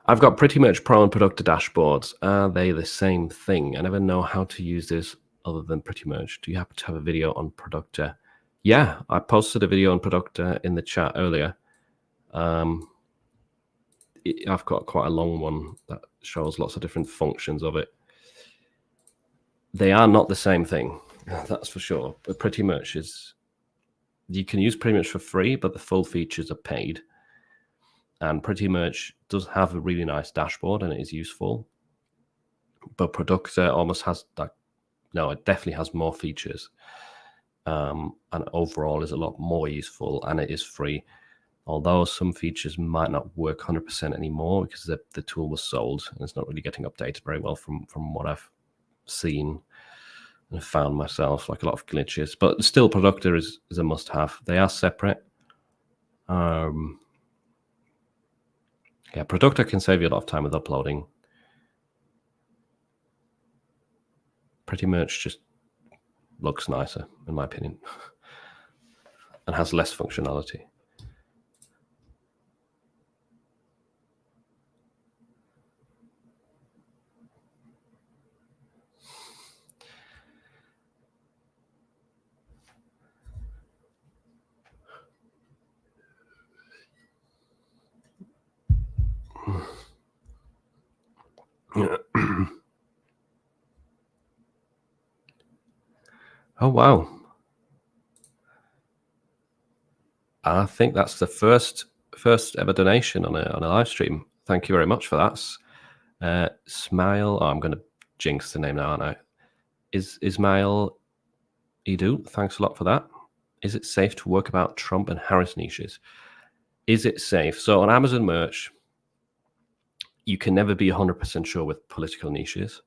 I've got Pretty Merch Pro and Productor dashboards. Are they the same thing? I never know how to use this other than Pretty Merch. Do you happen to have a video on Productor? Yeah, I posted a video on Productor in the chat earlier. I've got quite a long one that shows lots of different functions of it. They are not the same thing, that's for sure. But Pretty Merch you can use Pretty Merch for free, but the full features are paid. And Pretty Merch does have a really nice dashboard and it is useful. But Productor almost has it definitely has more features. And overall is a lot more useful, and it is free. Although some features might not work 100% anymore because the tool was sold and it's not really getting updated very well from what I've seen and found myself, like a lot of glitches. But still, Productor is a must-have. They are separate. Yeah, Productor can save you a lot of time with uploading. Pretty Merch just looks nicer, in my opinion, and has less functionality. Oh, wow. I think that's the first ever donation on a live stream. Thank you very much for that. Smile. Oh, I'm going to jinx the name now, aren't I? Ismail Edu. Thanks a lot for that. Is it safe to work about Trump and Harris niches? Is it safe? So on Amazon Merch, you can never be 100% sure with political niches.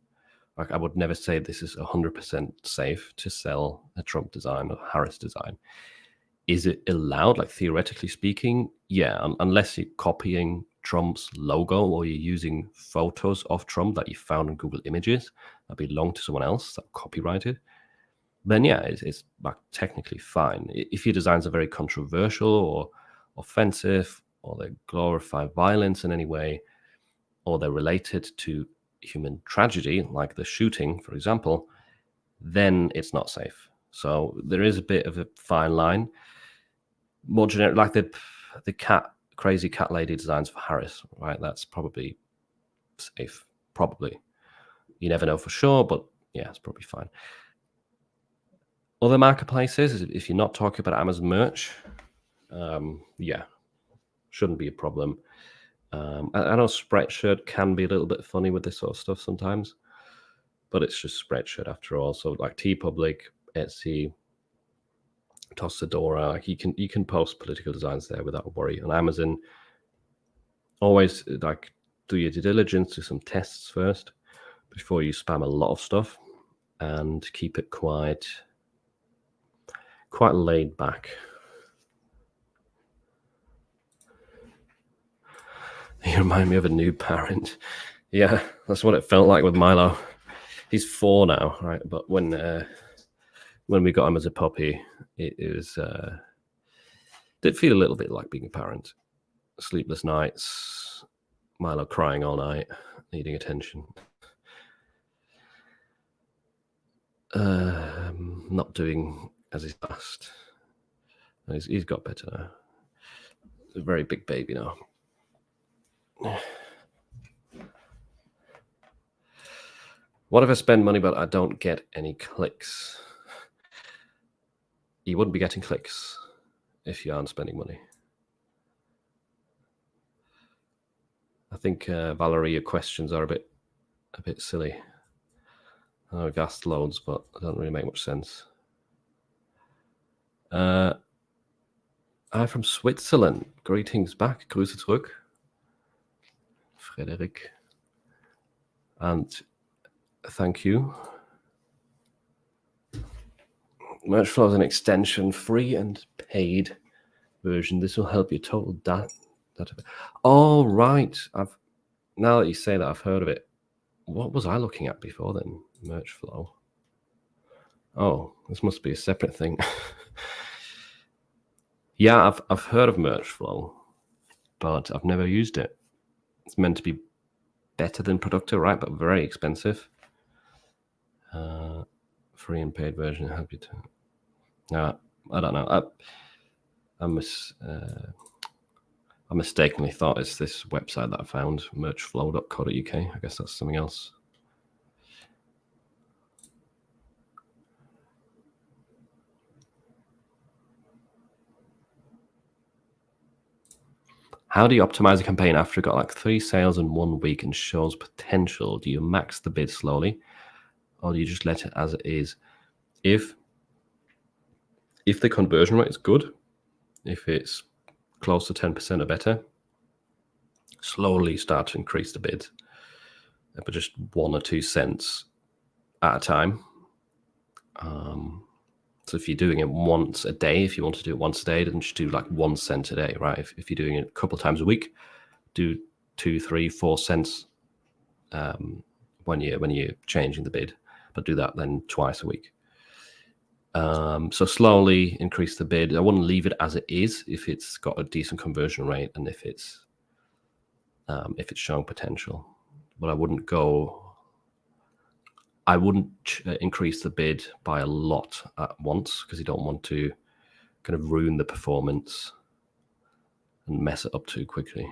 Like, I would never say this is 100% safe to sell a Trump design or Harris design. Is it allowed? Like, theoretically speaking, yeah, unless you're copying Trump's logo or you're using photos of Trump that you found in Google Images that belong to someone else that copyrighted, then yeah, it's like technically fine. If your designs are very controversial or offensive, or they glorify violence in any way, or they're related to human tragedy, like the shooting, for example, then it's not safe. So there is a bit of a fine line. More generic, like the crazy cat lady designs for Harris, right? That's probably safe. Probably. You never know for sure, but yeah, it's probably fine. Other marketplaces, if you're not talking about Amazon Merch, yeah, shouldn't be a problem. I know Spreadshirt can be a little bit funny with this sort of stuff sometimes, but it's just Spreadshirt after all. So like TeePublic, Etsy, Tossadora, like you can post political designs there without worry. On Amazon, always like do your due diligence, do some tests first before you spam a lot of stuff, and keep it quite laid back. You remind me of a new parent. Yeah, that's what it felt like with Milo. He's 4 now, right? But when we got him as a puppy, it was did feel a little bit like being a parent. Sleepless nights, Milo crying all night, needing attention. Not doing as he's asked. He's got better now. He's a very big baby now. What if I spend money but I don't get any clicks? You wouldn't be getting clicks if you aren't spending money. I think Valerie, your questions are a bit silly. I know I've asked loads, but it doesn't really make much sense. I'm from Switzerland. Greetings back. Grüße zurück. Frederick. And thank you. Merchflow is an extension, free and paid version. This will help your total data. Oh, right. Now that you say that, I've heard of it. What was I looking at before then? Merchflow. Oh, this must be a separate thing. Yeah, I've heard of Merchflow, but I've never used it. It's meant to be better than Productor, right? But very expensive. Free and paid version help you to. I don't know. I mistakenly thought it's this website that I found, merchflow.co.uk. I guess that's something else. How do you optimize a campaign after you've got like 3 sales in 1 week and shows potential? Do you max the bid slowly, or do you just let it as it is? If the conversion rate is good, if it's close to 10% or better, slowly start to increase the bid, but just 1 or 2 cents at a time. So if you're doing it once a day, if you want to do it once a day, then just do like 1 cent a day, right? If you're doing it a couple of times a week, do 2, 3, 4 cents when you're changing the bid, but do that then twice a week. So slowly increase the bid. I wouldn't leave it as it is if it's got a decent conversion rate and if it's showing potential. But I wouldn't increase the bid by a lot at once because you don't want to kind of ruin the performance and mess it up too quickly.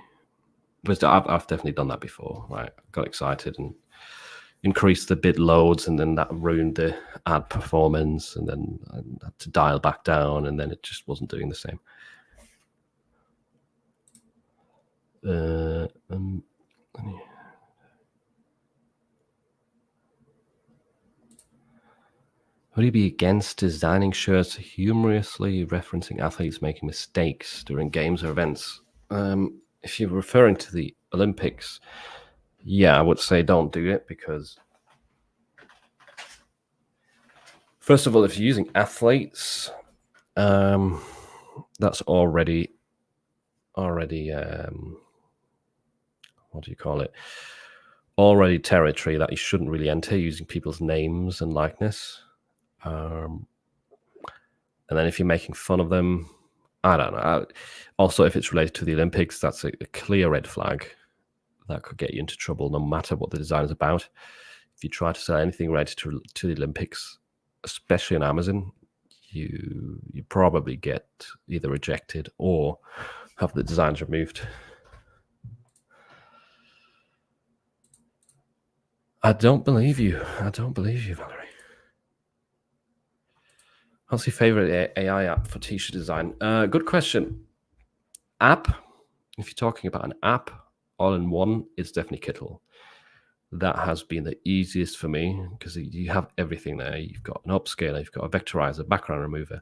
But I've definitely done that before, right? Got excited and increased the bid loads, and then that ruined the ad performance, and then I had to dial back down, and then it just wasn't doing the same. Would you be against designing shirts humorously referencing athletes making mistakes during games or events? If you're referring to the Olympics, yeah, I would say don't do it because, first of all, if you're using athletes, that's already what do you call it? Already territory that you shouldn't really enter, using people's names and likeness. And then if you're making fun of them, I don't know. Also, if it's related to the Olympics, that's a clear red flag that could get you into trouble no matter what the design is about. If you try to sell anything related to the Olympics, especially on Amazon, you probably get either rejected or have the designs removed. I don't believe you, Valerie. What's your favorite AI app for t-shirt design? Good question. App, if you're talking about an app all in one, it's definitely Kittle. That has been the easiest for me because you have everything there. You've got an upscaler, you've got a vectorizer, background remover,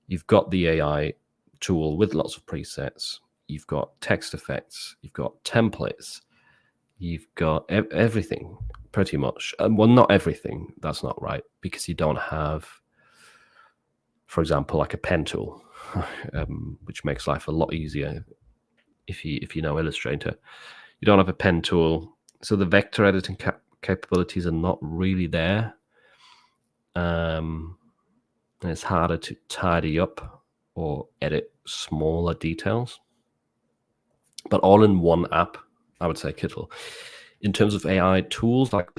you've got the AI tool with lots of presets, you've got text effects, you've got templates, you've got everything pretty much. Well, not everything. That's not right, because you don't have, for example, like a pen tool, which makes life a lot easier if you know Illustrator. You don't have a pen tool, so the vector editing capabilities are not really there. And it's harder to tidy up or edit smaller details. But all in one app, I would say Kittle. In terms of AI tools, like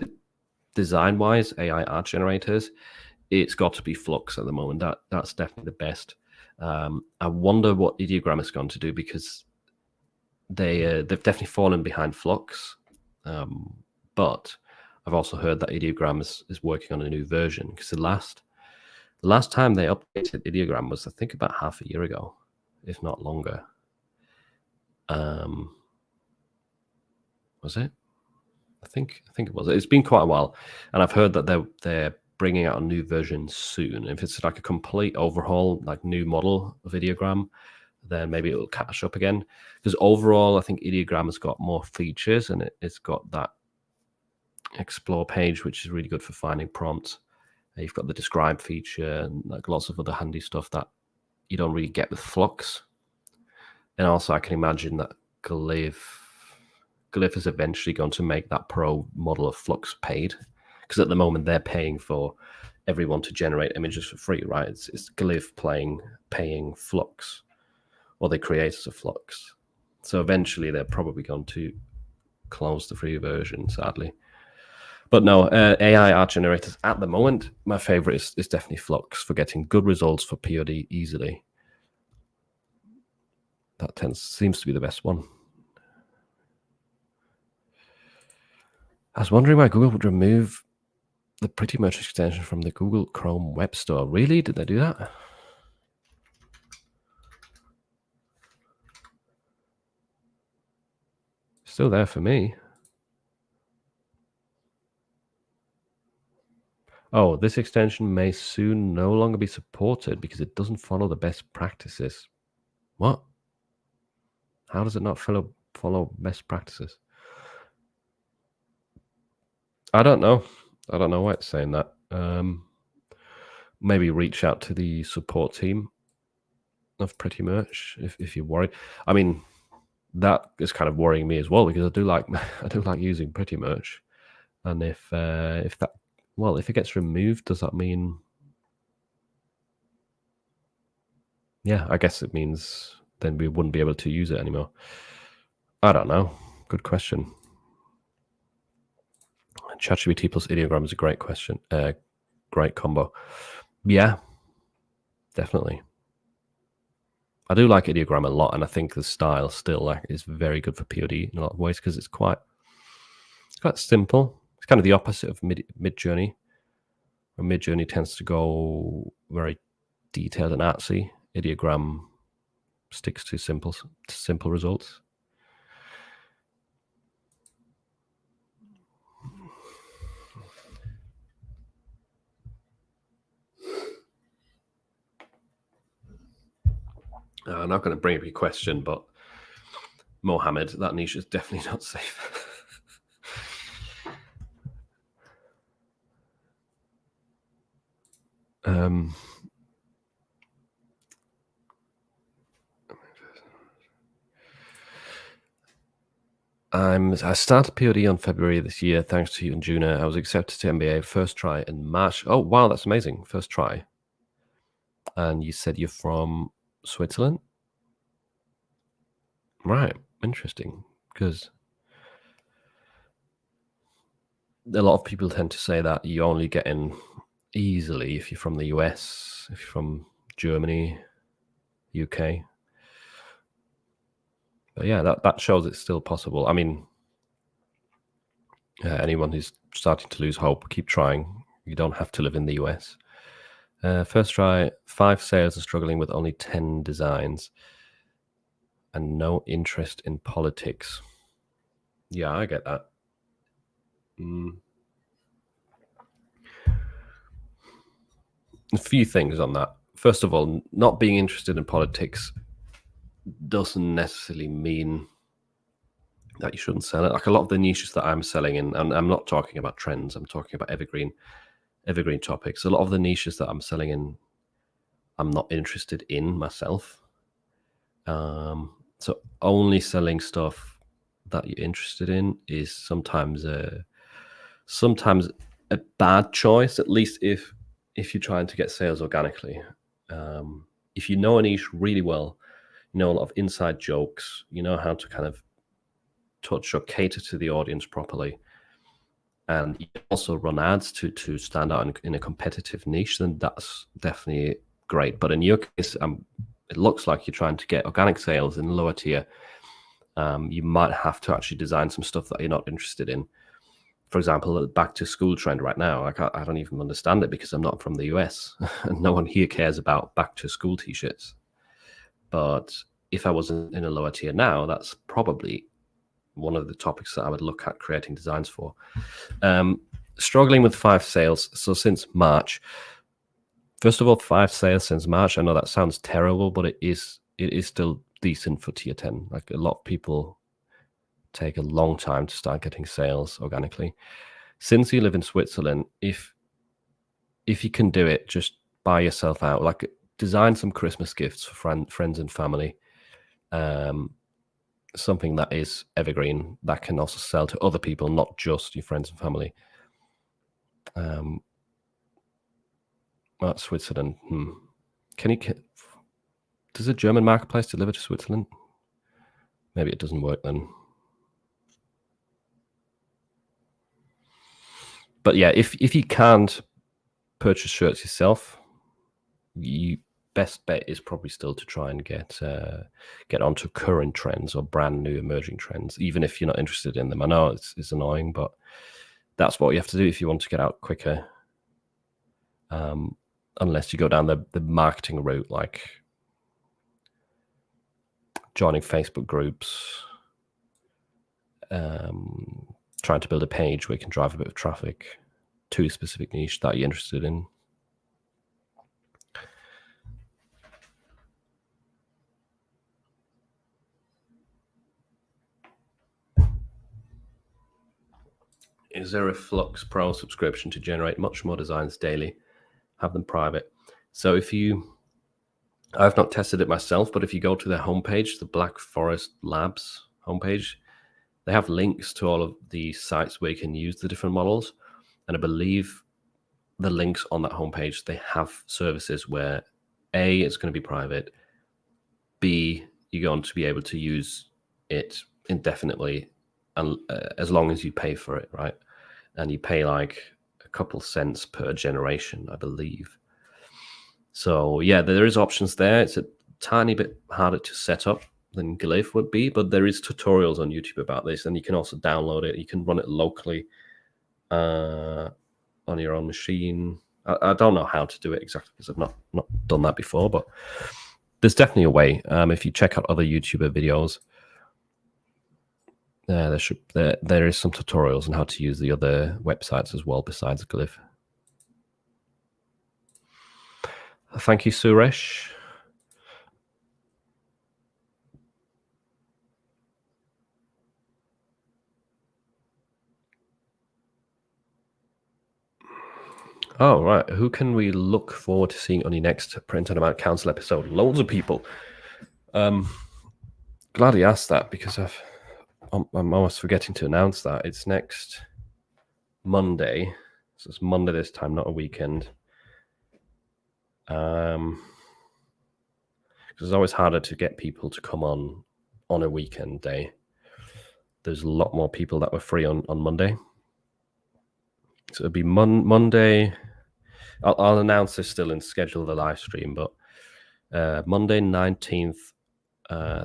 design-wise, AI art generators, it's got to be Flux at the moment. That's definitely the best. I wonder what Ideogram is going to do, because they've definitely fallen behind Flux. But I've also heard that Ideogram is working on a new version, because the last time they updated Ideogram was, I think, about half a year ago, if not longer. Was it? I think it was. It's been quite a while, and I've heard that they're bringing out a new version soon. If it's like a complete overhaul, like new model of Ideogram, then maybe it'll catch up again. Because overall, I think Ideogram has got more features, and it's got that explore page, which is really good for finding prompts. You've got the describe feature and like lots of other handy stuff that you don't really get with Flux. And also, I can imagine that Glyph is eventually going to make that pro model of Flux paid, because at the moment they're paying for everyone to generate images for free, right? It's Glyph paying Flux, or the creators of Flux. So eventually they're probably going to close the free version, sadly. But no, AI art generators at the moment, my favorite is definitely Flux for getting good results for POD easily. That seems to be the best one. I was wondering why Google would remove the Pretty Merch extension from the Google Chrome Web Store. Really? Did they do that? Still there for me. Oh, this extension may soon no longer be supported because it doesn't follow the best practices. What? How does it not follow best practices? I don't know. I don't know why it's saying that. Maybe reach out to the support team of Pretty Merch if you're worried. I mean, that is kind of worrying me as well because I do like using Pretty Merch, and if it gets removed, does that mean? Yeah, I guess it means then we wouldn't be able to use it anymore. I don't know. Good question. ChatGPT plus ideogram is a great question. Great combo. Yeah, definitely. I do like ideogram a lot, and I think the style still is very good for POD in a lot of ways because it's quite simple. It's kind of the opposite of Midjourney. Where Midjourney tends to go very detailed and artsy. Ideogram sticks to simple results. I'm not going to bring up your question, but Mohammed, that niche is definitely not safe. I started POD on February this year, thanks to you and Juna. I was accepted to MBA first try in March. Oh, wow, that's amazing. First try. And you said you're from Switzerland? Right. Interesting. Because a lot of people tend to say that you only get in easily if you're from the US, if you're from Germany, UK. But yeah, that shows it's still possible. I mean, anyone who's starting to lose hope, keep trying. You don't have to live in the US. First try, 5 sales are struggling with only 10 designs and no interest in politics. Yeah, I get that. A few things on that. First of all, not being interested in politics doesn't necessarily mean that you shouldn't sell it. Like a lot of the niches that I'm selling in, and I'm not talking about trends, I'm talking about evergreen topics. A lot of the niches that I'm selling in, I'm not interested in myself. So only selling stuff that you're interested in is sometimes a bad choice, at least if you're trying to get sales organically. If you know a niche really well, you know a lot of inside jokes, you know how to kind of touch or cater to the audience properly, and you also run ads to stand out in a competitive niche, then that's definitely great. But in your case, it looks like you're trying to get organic sales in lower tier. You might have to actually design some stuff that you're not interested in. For example, the back to school trend right now, I don't even understand it because I'm not from the US and no one here cares about back to school t-shirts. But if I was in a lower tier now, that's probably one of the topics that I would look at creating designs for. Struggling with 5 sales. So since March, first of all, 5 sales since March. I know that sounds terrible, but it is still decent for tier 10. Like a lot of people take a long time to start getting sales organically. Since you live in Switzerland, if you can do it, just buy yourself out. Like design some Christmas gifts for friends and family. Something that is evergreen that can also sell to other people, not just your friends and family. That's Switzerland. Does a German marketplace deliver to Switzerland? Maybe it doesn't work then. But yeah, if you can't purchase shirts yourself, you best bet is probably still to try and get onto current trends or brand new emerging trends, even if you're not interested in them. I know it's annoying, but that's what you have to do if you want to get out quicker. Unless you go down the marketing route, like joining Facebook groups, trying to build a page where you can drive a bit of traffic to a specific niche that you're interested in. Is there a Flux Pro subscription to generate much more designs daily? Have them private. So I've not tested it myself, but if you go to their homepage, the Black Forest Labs homepage, they have links to all of the sites where you can use the different models. And I believe the links on that homepage, they have services where A, it's going to be private, B, you're going to be able to use it indefinitely, and as long as you pay for it, right? And you pay like a couple cents per generation, I believe. So yeah, there is options there. It's a tiny bit harder to set up than Glyph would be, but there is tutorials on YouTube about this, and you can also download it. You can run it locally on your own machine. I don't know how to do it exactly because I've not done that before, but there's definitely a way. If you check out other YouTuber videos, there is some tutorials on how to use the other websites as well besides Glyph. Thank you, Suresh. Oh, right. Who can we look forward to seeing on your next Print on Demand Council episode? Loads of people. Glad you asked that because I'm almost forgetting to announce that. It's next Monday. So it's Monday this time, not a weekend. Because it's always harder to get people to come on a weekend day. There's a lot more people that were free on Monday. So it'll be Monday. I'll announce this still and schedule the live stream, but Monday 19th,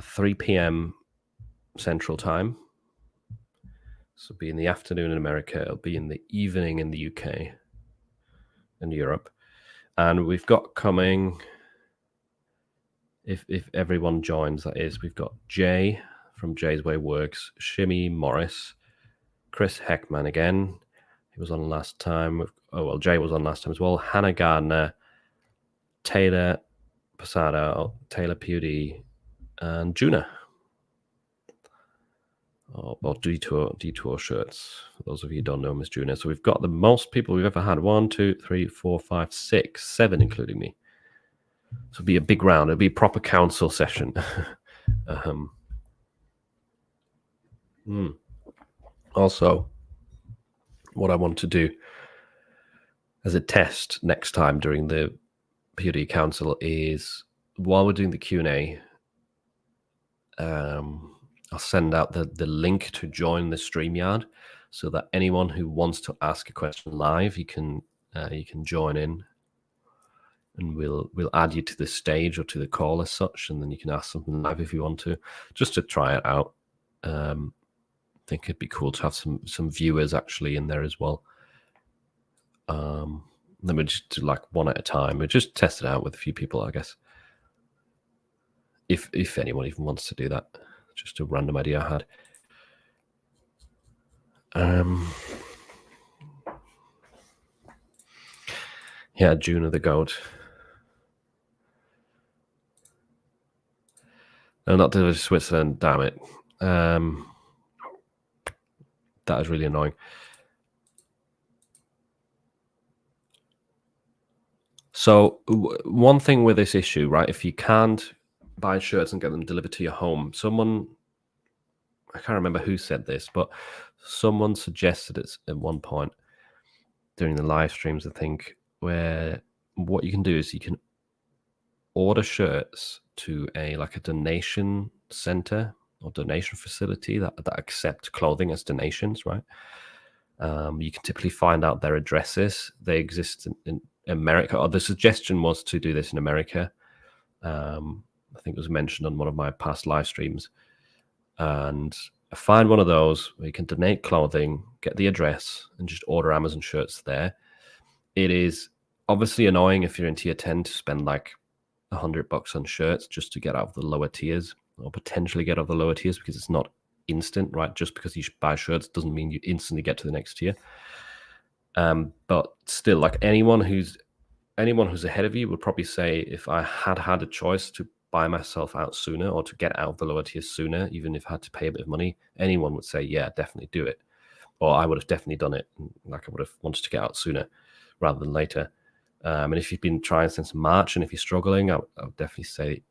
3 p.m. Central Time. So it'll be in the afternoon in America. It'll be in the evening in the UK and Europe. And we've got coming, if everyone joins, that is, we've got Jay from Jay's Way Works, Shimmy Morris, Chris Heckman again. He was on last time. Oh, well, Jay was on last time as well. Hannah Gardner, Taylor Posada, Taylor Pewdie, and Juna. Or Detour shirts. For those of you who don't know Miss Juna. So we've got the most people we've ever had. 1, 2, 3, 4, 5, 6, 7, including me. So it'll be a big round. It'll be a proper council session. Also, what I want to do as a test next time during the POD Council is, while we're doing the Q&A, I'll send out the link to join the StreamYard so that anyone who wants to ask a question live, you can join in, and we'll add you to the stage or to the call as such, and then you can ask something live if you want to, just to try it out. I think it'd be cool to have some viewers actually in there as well. Then we just do like one at a time. We just test it out with a few people, I guess. If anyone even wants to do that, just a random idea I had. Yeah, June of the Goat. No, not delivered to Switzerland. Damn it. That is really annoying. So one thing with this issue, right? If you can't buy shirts and get them delivered to your home, I can't remember who said this, but someone suggested it at one point during the live streams, I think, where what you can do is you can order shirts to a donation center or donation facility that accept clothing as donations, right? You can typically find out their addresses. They exist in America, or the suggestion was to do this in America. I think it was mentioned on one of my past live streams. And find one of those where you can donate clothing, get the address, and just order Amazon shirts there. It is obviously annoying if you're in tier 10 to spend like $100 on shirts just to get out of the lower tiers, or potentially get out of the lower tiers, because it's not instant, right? Just because you buy shirts doesn't mean you instantly get to the next tier. But still, like anyone who's ahead of you would probably say, if I had a choice to buy myself out sooner or to get out of the lower tiers sooner, even if I had to pay a bit of money, anyone would say, yeah, definitely do it. Or I would have definitely done it. Like I would have wanted to get out sooner rather than later. And if you've been trying since March and if you're struggling, I would definitely say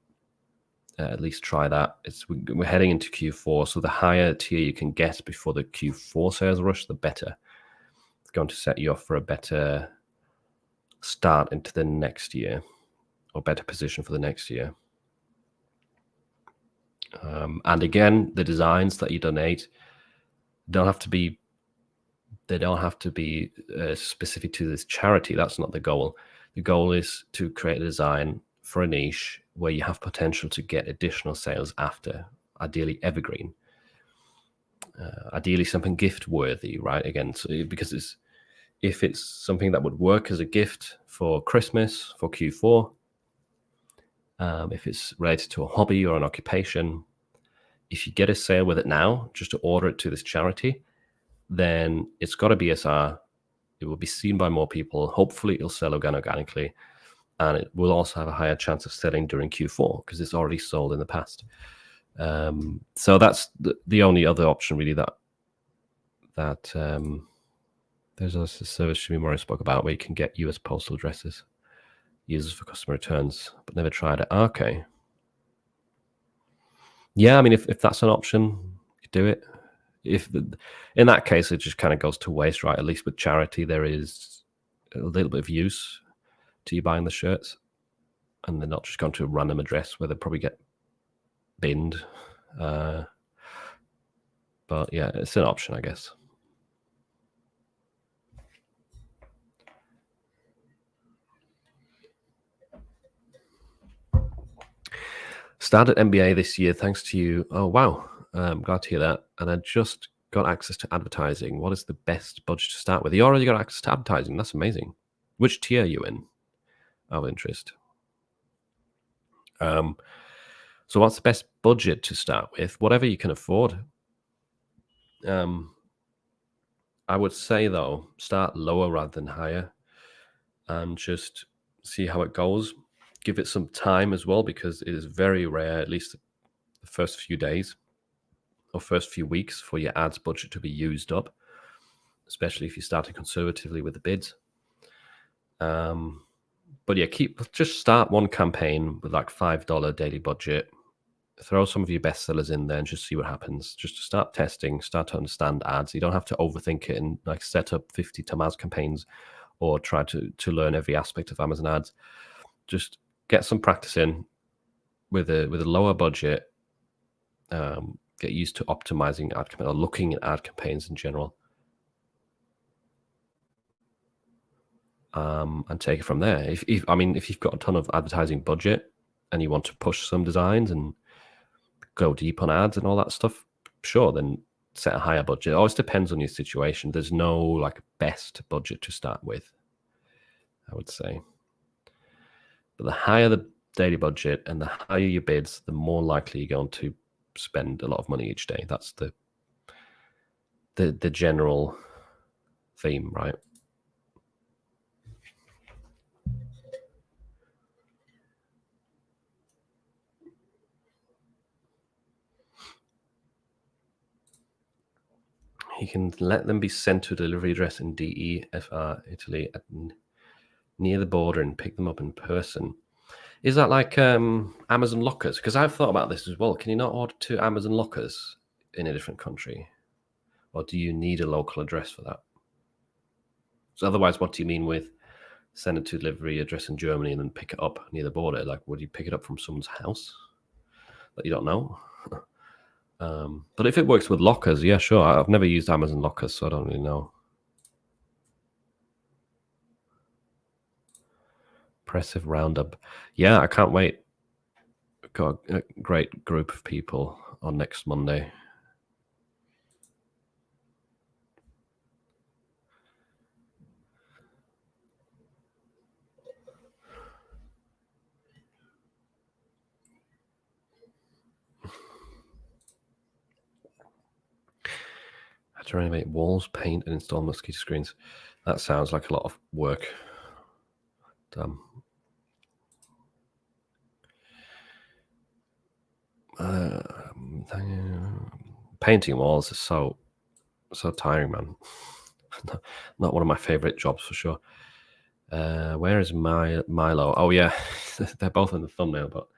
at least try that. We're heading into Q4, so the higher tier you can get before the Q4 sales rush, the better. It's going to set you up for a better start into the next year, or better position for the next year. And again, the designs that you donate don't have to be specific to this charity. That's not the goal. The goal is to create a design for a niche where you have potential to get additional sales after, ideally evergreen, ideally something gift worthy, right? Again, so because if it's something that would work as a gift for Christmas, for Q4, if it's related to a hobby or an occupation, if you get a sale with it now, just to order it to this charity, then it's got a BSR. It will be seen by more people. Hopefully, it'll sell organically, and it will also have a higher chance of selling during Q4 because it's already sold in the past. So that's the only other option, really. That there's a service Jimmy Morris spoke about where you can get US postal addresses, users for customer returns, but never tried it. Okay. Yeah, I mean, if that's an option, you do it. In that case, it just kind of goes to waste, right? At least with charity, there is a little bit of use to you buying the shirts, and they're not just going to a random address where they probably get binned. But yeah, it's an option, I guess. Started MBA this year thanks to you. Oh, wow. I'm glad to hear that. And I just got access to advertising. What is the best budget to start with? You already got access to advertising. That's amazing. Which tier are you in? Of interest. So what's the best budget to start with? Whatever you can afford. I would say, though, start lower rather than higher and just see how it goes. Give it some time as well, because it is very rare, at least the first few days or first few weeks, for your ads budget to be used up, especially if you're starting conservatively with the bids. But yeah, just start one campaign with like $5 daily budget. Throw some of your best sellers in there and just see what happens. Just to start testing, start to understand ads. You don't have to overthink it and like set up 50 Tamaz campaigns or try to learn every aspect of Amazon ads. Just get some practice in with a lower budget. Get used to optimizing ad campaigns or looking at ad campaigns in general. And take it from there. If you've got a ton of advertising budget and you want to push some designs and go deep on ads and all that stuff, sure, then set a higher budget. It always depends on your situation. There's no like best budget to start with, I would say. But the higher the daily budget and the higher your bids, the more likely you're going to spend a lot of money each day. That's the general theme, right? You can let them be sent to a delivery address in DEFR, Italy, near the border, and pick them up in person. Is that like Amazon lockers? Because I've thought about this as well. Can you not order to Amazon lockers in a different country? Or do you need a local address for that? So otherwise, what do you mean with send it to delivery address in Germany and then pick it up near the border? Like, would you pick it up from someone's house that you don't know? But if it works with lockers, yeah, sure. I've never used Amazon lockers, so I don't really know. Impressive roundup. Yeah, I can't wait. got a great group of people on next Monday. To renovate walls, paint, and install mosquito screens. That sounds like a lot of work. Damn. Painting walls is so tiring, man. Not one of my favorite jobs for sure. Where is Milo? Oh yeah, they're both in the thumbnail, but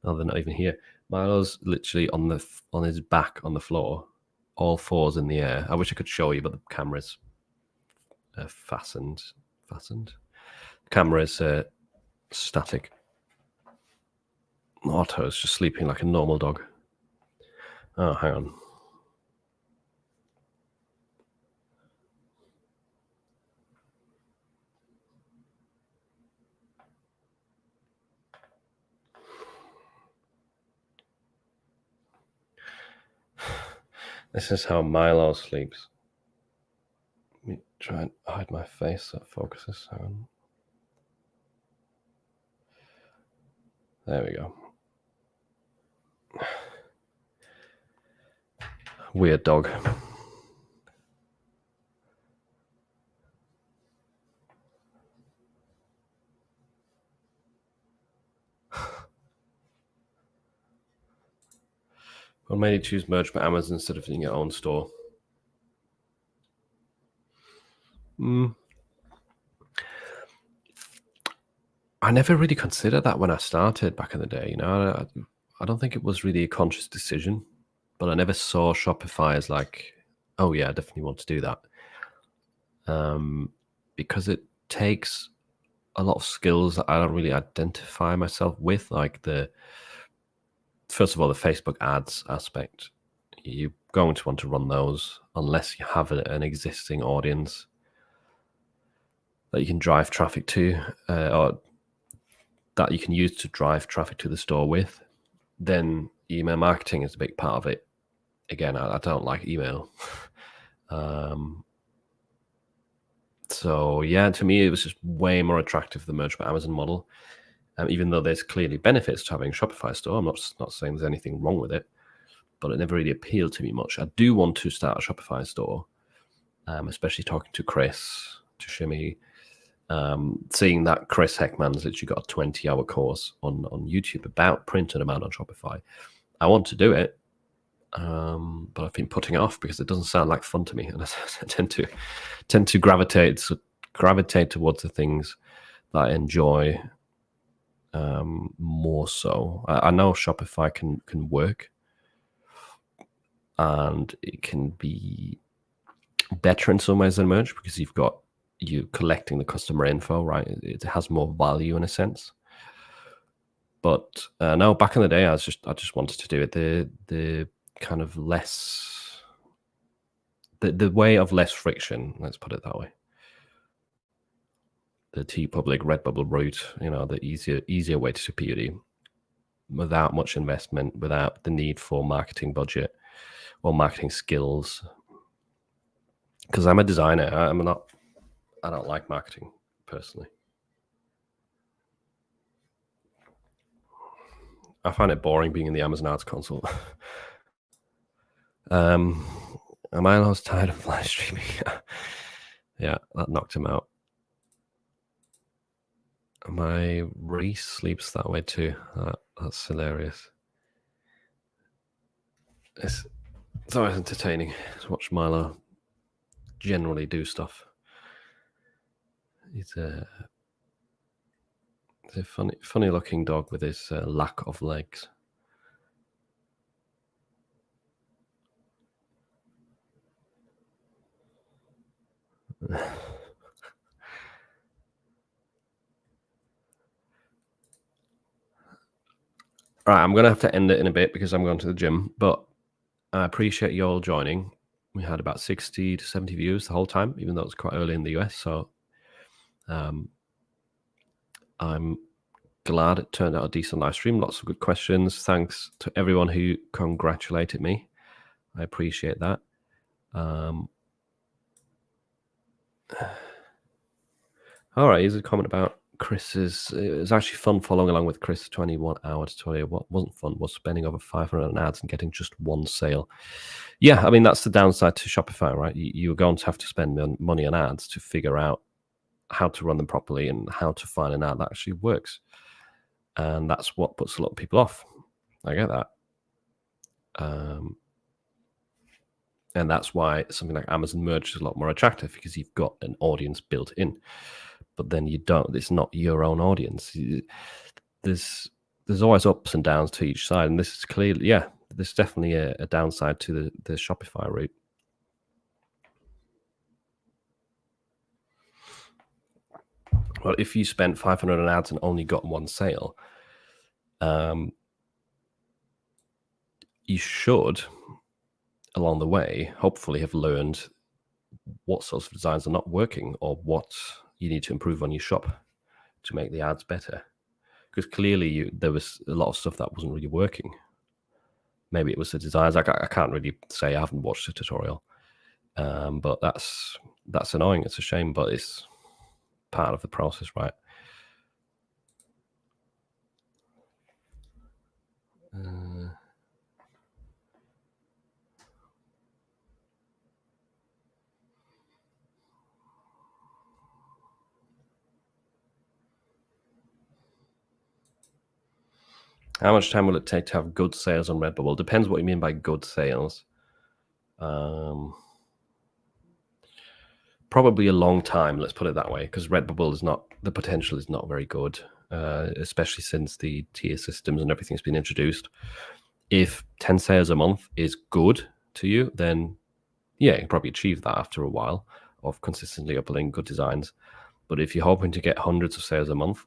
no, they're not even here. Milo's literally on his back on the floor, all fours in the air. I wish I could show you, but the camera's fastened. Camera is static. Otto is just sleeping like a normal dog. Oh, hang on. This is how Milo sleeps. Let me try and hide my face so it focuses. Hang on. There we go. Weird dog. What made you choose merch by Amazon instead of in your own store? I never really considered that when I started back in the day. You know, I don't think it was really a conscious decision, but I never saw Shopify as like, oh yeah, I definitely want to do that. Because it takes a lot of skills that I don't really identify myself with, like first of all, the Facebook ads aspect. You're going to want to run those unless you have an existing audience that you can drive traffic to, or that you can use to drive traffic to the store with. Then email marketing is a big part of it. Again, I don't like email. So yeah, to me, it was just way more attractive, the merch by Amazon model. Even though there's clearly benefits to having a Shopify store, I'm not saying there's anything wrong with it, but it never really appealed to me much. I do want to start a Shopify store, especially talking to Chris, to Shimmy, seeing that Chris Heckman's literally got a 20-hour course on YouTube about print on demand on Shopify. I want to do it, but I've been putting it off because it doesn't sound like fun to me, and I tend to gravitate towards the things that I enjoy more so. I know Shopify can work, and it can be better in some ways than merch because you collecting the customer info, right? It has more value in a sense. But no, back in the day, I just wanted to do it the kind of less the way of less friction. Let's put it that way. The TeePublic, Redbubble route, the easier way to beauty, without much investment, without the need for marketing budget or marketing skills. Because I'm a designer, I don't like marketing personally. I find it boring being in the Amazon Arts Console. Milo's tired of live streaming. Yeah, that knocked him out. My Reese sleeps that way too. That's hilarious. It's always entertaining to watch Milo generally do stuff. He's a funny looking dog with his lack of legs. All right, I'm going to have to end it in a bit because I'm going to the gym, but I appreciate you all joining. We had about 60 to 70 views the whole time, even though it was quite early in the US. So I'm glad it turned out a decent live stream. Lots of good questions. Thanks to everyone who congratulated me. I appreciate that. All right, here's a comment about Chris's. It was actually fun following along with Chris 21 hour tutorial. What wasn't fun was spending over 500 on ads and getting just one sale. Yeah, I mean, that's the downside to Shopify, right? You're going to have to spend money on ads to figure out how to run them properly and how to find an ad that actually works. And that's what puts a lot of people off. I get that. And that's why something like Amazon Merch is a lot more attractive, because you've got an audience built in. But then you don't. It's not your own audience. There's always ups and downs to each side, and this is clearly, yeah, there's definitely a downside to the Shopify route. Well, if you spent 500 on ads and only got one sale, you should, along the way, hopefully have learned what sorts of designs are not working or what you need to improve on your shop to make the ads better. Because clearly there was a lot of stuff that wasn't really working. Maybe it was the designs. I can't really say. I haven't watched the tutorial, but that's annoying. It's a shame, but it's part of the process, right? How much time will it take to have good sales on Redbubble? Depends what you mean by good sales. Probably a long time, let's put it that way, because Redbubble is not, the potential is not very good, especially since the tier systems and everything's been introduced. If 10 sales a month is good to you, then yeah, you can probably achieve that after a while of consistently uploading good designs. But if you're hoping to get hundreds of sales a month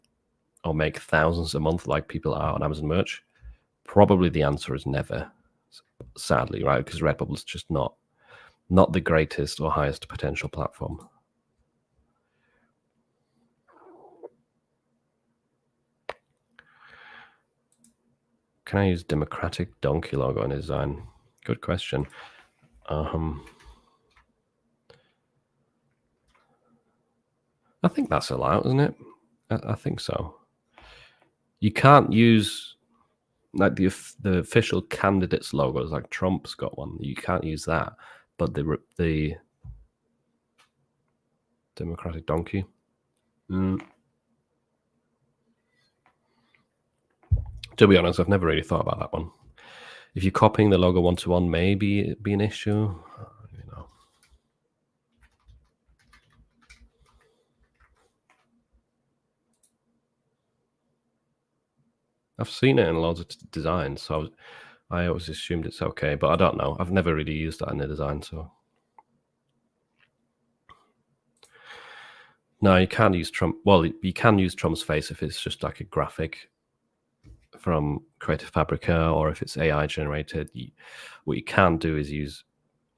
or make thousands a month like people are on Amazon Merch, probably the answer is never, sadly, right? Because Redbubble is just not the greatest or highest potential platform. Can I use democratic donkey logo in a design? Good question. I think that's allowed, isn't it? I think so. You can't use like the official candidates logos, like Trump's got one. You can't use that, but the democratic donkey. To be honest, I've never really thought about that one. If you're copying the logo one-to-one, maybe it'd be an issue. You know. I've seen it in loads of designs, so I always assumed it's okay, but I don't know. I've never really used that in a design, so. No, you can't use Trump. Well, you can use Trump's face if it's just like a graphic from Creative Fabrica, or if it's AI generated. What you can do is use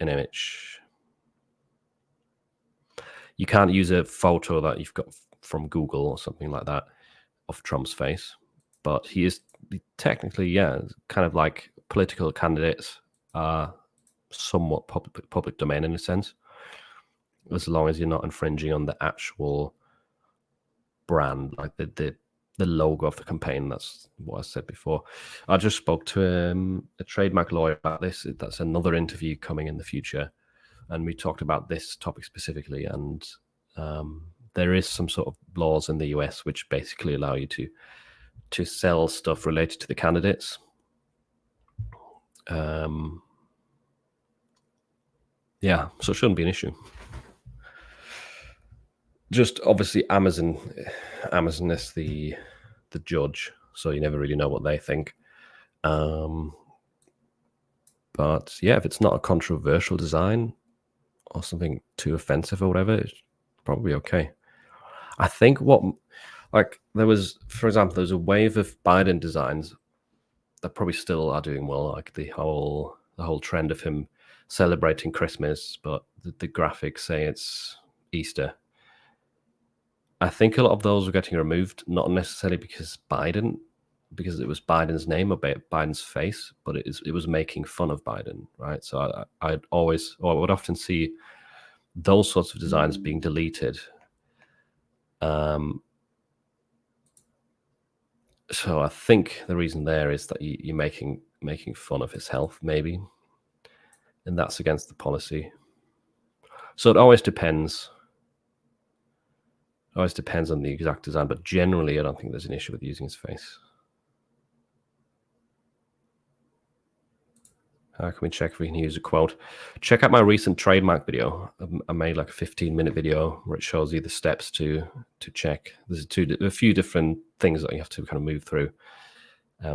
an image. You can't use a photo that you've got from Google or something like that of Trump's face, but he is technically, yeah, kind of like political candidates are somewhat public domain in a sense, as long as you're not infringing on the actual brand, like the logo of the campaign. That's what I said before. I just spoke to a trademark lawyer about this. That's another interview coming in the future, and we talked about this topic specifically. And there is some sort of laws in the US which basically allow you to sell stuff related to the candidates. Yeah, so it shouldn't be an issue. Just obviously Amazon is the judge, so you never really know what they think. But yeah, if it's not a controversial design or something too offensive or whatever, it's probably okay. I think there was, for example, there's a wave of Biden designs that probably still are doing well, like the whole trend of him celebrating Christmas, but the graphics say it's Easter. I think a lot of those were getting removed, not necessarily because it was Biden's name or Biden's face, but it was making fun of Biden, right? So I would often see those sorts of designs being deleted. So I think the reason there is that you're making fun of his health, maybe, and that's against the policy. So it always depends. Always depends on the exact design, but generally, I don't think there's an issue with using his face. How can we check if we can use a quote? Check out my recent trademark video. I made like a 15-minute video where it shows you the steps to check. There's a few different things that you have to kind of move through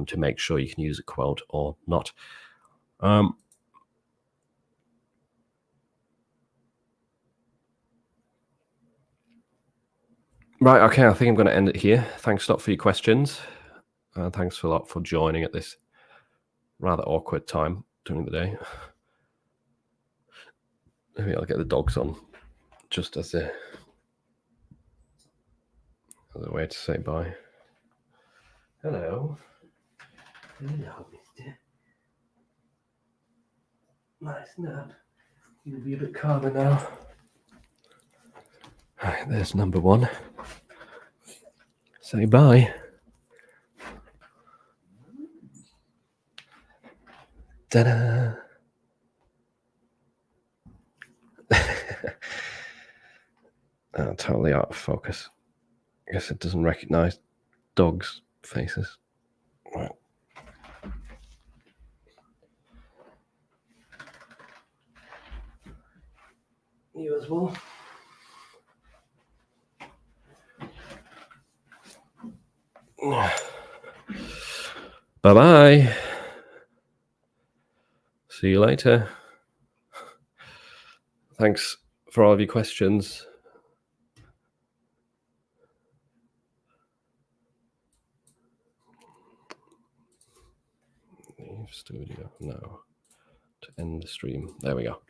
to make sure you can use a quote or not. Right, okay, I think I'm going to end it here. Thanks a lot for your questions. Thanks a lot for joining at this rather awkward time during the day. Maybe I'll get the dogs on just as a way to say bye. Hello. Hello, mister. Nice nap. You'll be a bit calmer now. Right, there's number one. Say bye. Ta-da! Totally out of focus. I guess it doesn't recognize dogs' faces. Right. You as well. Bye-bye. See you later. Thanks for all of your questions. Leave studio now to end the stream. There we go.